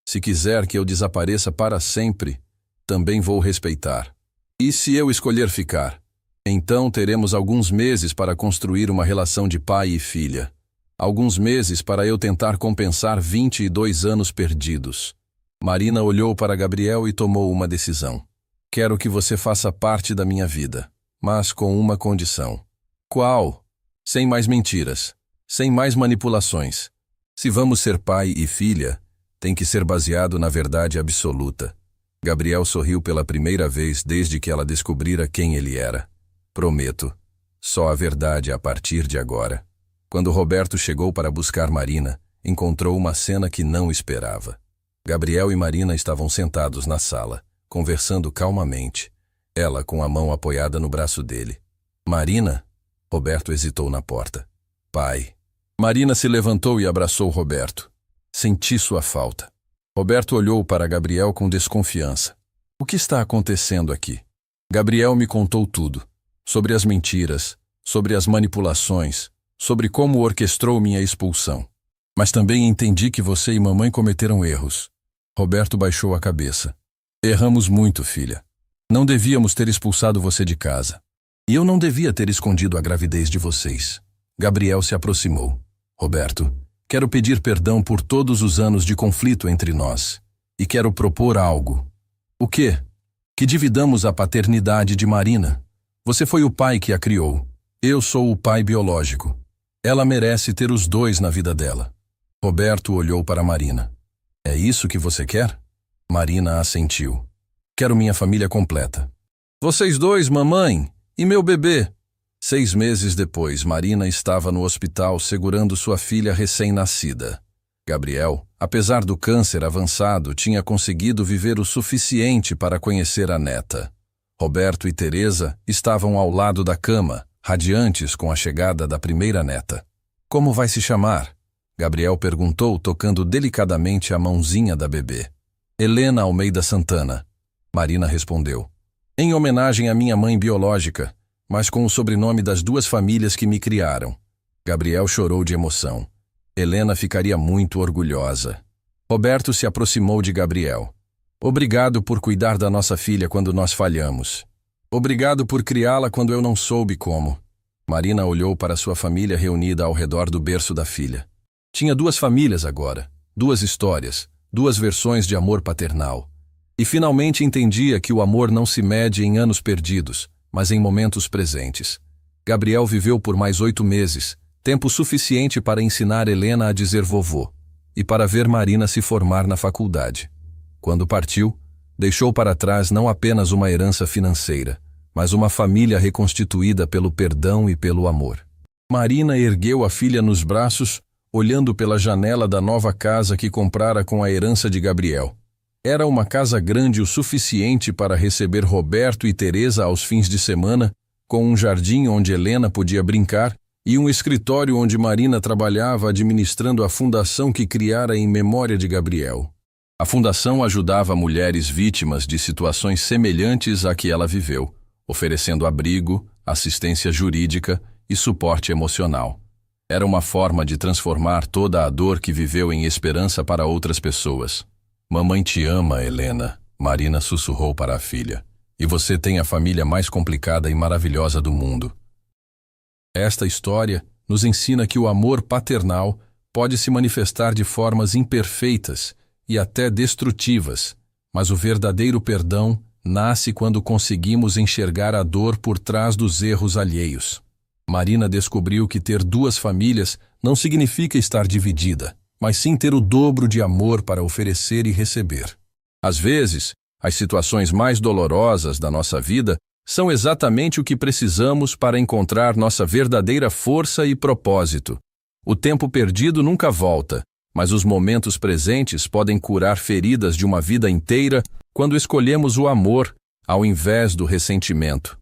Se quiser que eu desapareça para sempre, também vou respeitar. E se eu escolher ficar? Então teremos alguns meses para construir uma relação de pai e filha. Alguns meses para eu tentar compensar 22 anos perdidos. Marina olhou para Gabriel e tomou uma decisão. Quero que você faça parte da minha vida, mas com uma condição. Qual? Sem mais mentiras, sem mais manipulações. Se vamos ser pai e filha, tem que ser baseado na verdade absoluta. Gabriel sorriu pela primeira vez desde que ela descobrira quem ele era. Prometo, só a verdade a partir de agora. Quando Roberto chegou para buscar Marina, encontrou uma cena que não esperava. Gabriel e Marina estavam sentados na sala, conversando calmamente, ela com a mão apoiada no braço dele. Marina? Roberto hesitou na porta. Pai. Marina se levantou e abraçou Roberto. Senti sua falta. Roberto olhou para Gabriel com desconfiança. O que está acontecendo aqui? Gabriel me contou tudo. Sobre as mentiras, sobre as manipulações, sobre como orquestrou minha expulsão. Mas também entendi que você e mamãe cometeram erros. Roberto baixou a cabeça. Erramos muito, filha. Não devíamos ter expulsado você de casa. E eu não devia ter escondido a gravidez de vocês. Gabriel se aproximou. Roberto, quero pedir perdão por todos os anos de conflito entre nós. E quero propor algo. O quê? Que dividamos a paternidade de Marina. Você foi o pai que a criou. Eu sou o pai biológico. Ela merece ter os dois na vida dela. Roberto olhou para Marina. É isso que você quer? Marina assentiu. Quero minha família completa. Vocês dois, mamãe, e meu bebê. 6 meses depois, Marina estava no hospital segurando sua filha recém-nascida. Gabriel, apesar do câncer avançado, tinha conseguido viver o suficiente para conhecer a neta. Roberto e Teresa estavam ao lado da cama, radiantes com a chegada da primeira neta. Como vai se chamar? Gabriel perguntou, tocando delicadamente a mãozinha da bebê. Helena Almeida Santana. Marina respondeu. Em homenagem à minha mãe biológica, mas com o sobrenome das 2 famílias que me criaram. Gabriel chorou de emoção. Helena ficaria muito orgulhosa. Roberto se aproximou de Gabriel. Obrigado por cuidar da nossa filha quando nós falhamos. Obrigado por criá-la quando eu não soube como. Marina olhou para sua família reunida ao redor do berço da filha. Tinha duas famílias agora, duas histórias, duas versões de amor paternal. E finalmente entendia que o amor não se mede em anos perdidos, mas em momentos presentes. Gabriel viveu por mais 8 meses, tempo suficiente para ensinar Helena a dizer vovô, e para ver Marina se formar na faculdade. Quando partiu, deixou para trás não apenas uma herança financeira, mas uma família reconstituída pelo perdão e pelo amor. Marina ergueu a filha nos braços, olhando pela janela da nova casa que comprara com a herança de Gabriel. Era uma casa grande o suficiente para receber Roberto e Teresa aos fins de semana, com um jardim onde Helena podia brincar e um escritório onde Marina trabalhava administrando a fundação que criara em memória de Gabriel. A fundação ajudava mulheres vítimas de situações semelhantes à que ela viveu, oferecendo abrigo, assistência jurídica e suporte emocional. Era uma forma de transformar toda a dor que viveu em esperança para outras pessoas. Mamãe te ama, Helena, Marina sussurrou para a filha. E você tem a família mais complicada e maravilhosa do mundo. Esta história nos ensina que o amor paternal pode se manifestar de formas imperfeitas e até destrutivas, mas o verdadeiro perdão nasce quando conseguimos enxergar a dor por trás dos erros alheios. Marina descobriu que ter duas famílias não significa estar dividida, mas sim ter o dobro de amor para oferecer e receber. Às vezes, as situações mais dolorosas da nossa vida são exatamente o que precisamos para encontrar nossa verdadeira força e propósito. O tempo perdido nunca volta, mas os momentos presentes podem curar feridas de uma vida inteira quando escolhemos o amor ao invés do ressentimento.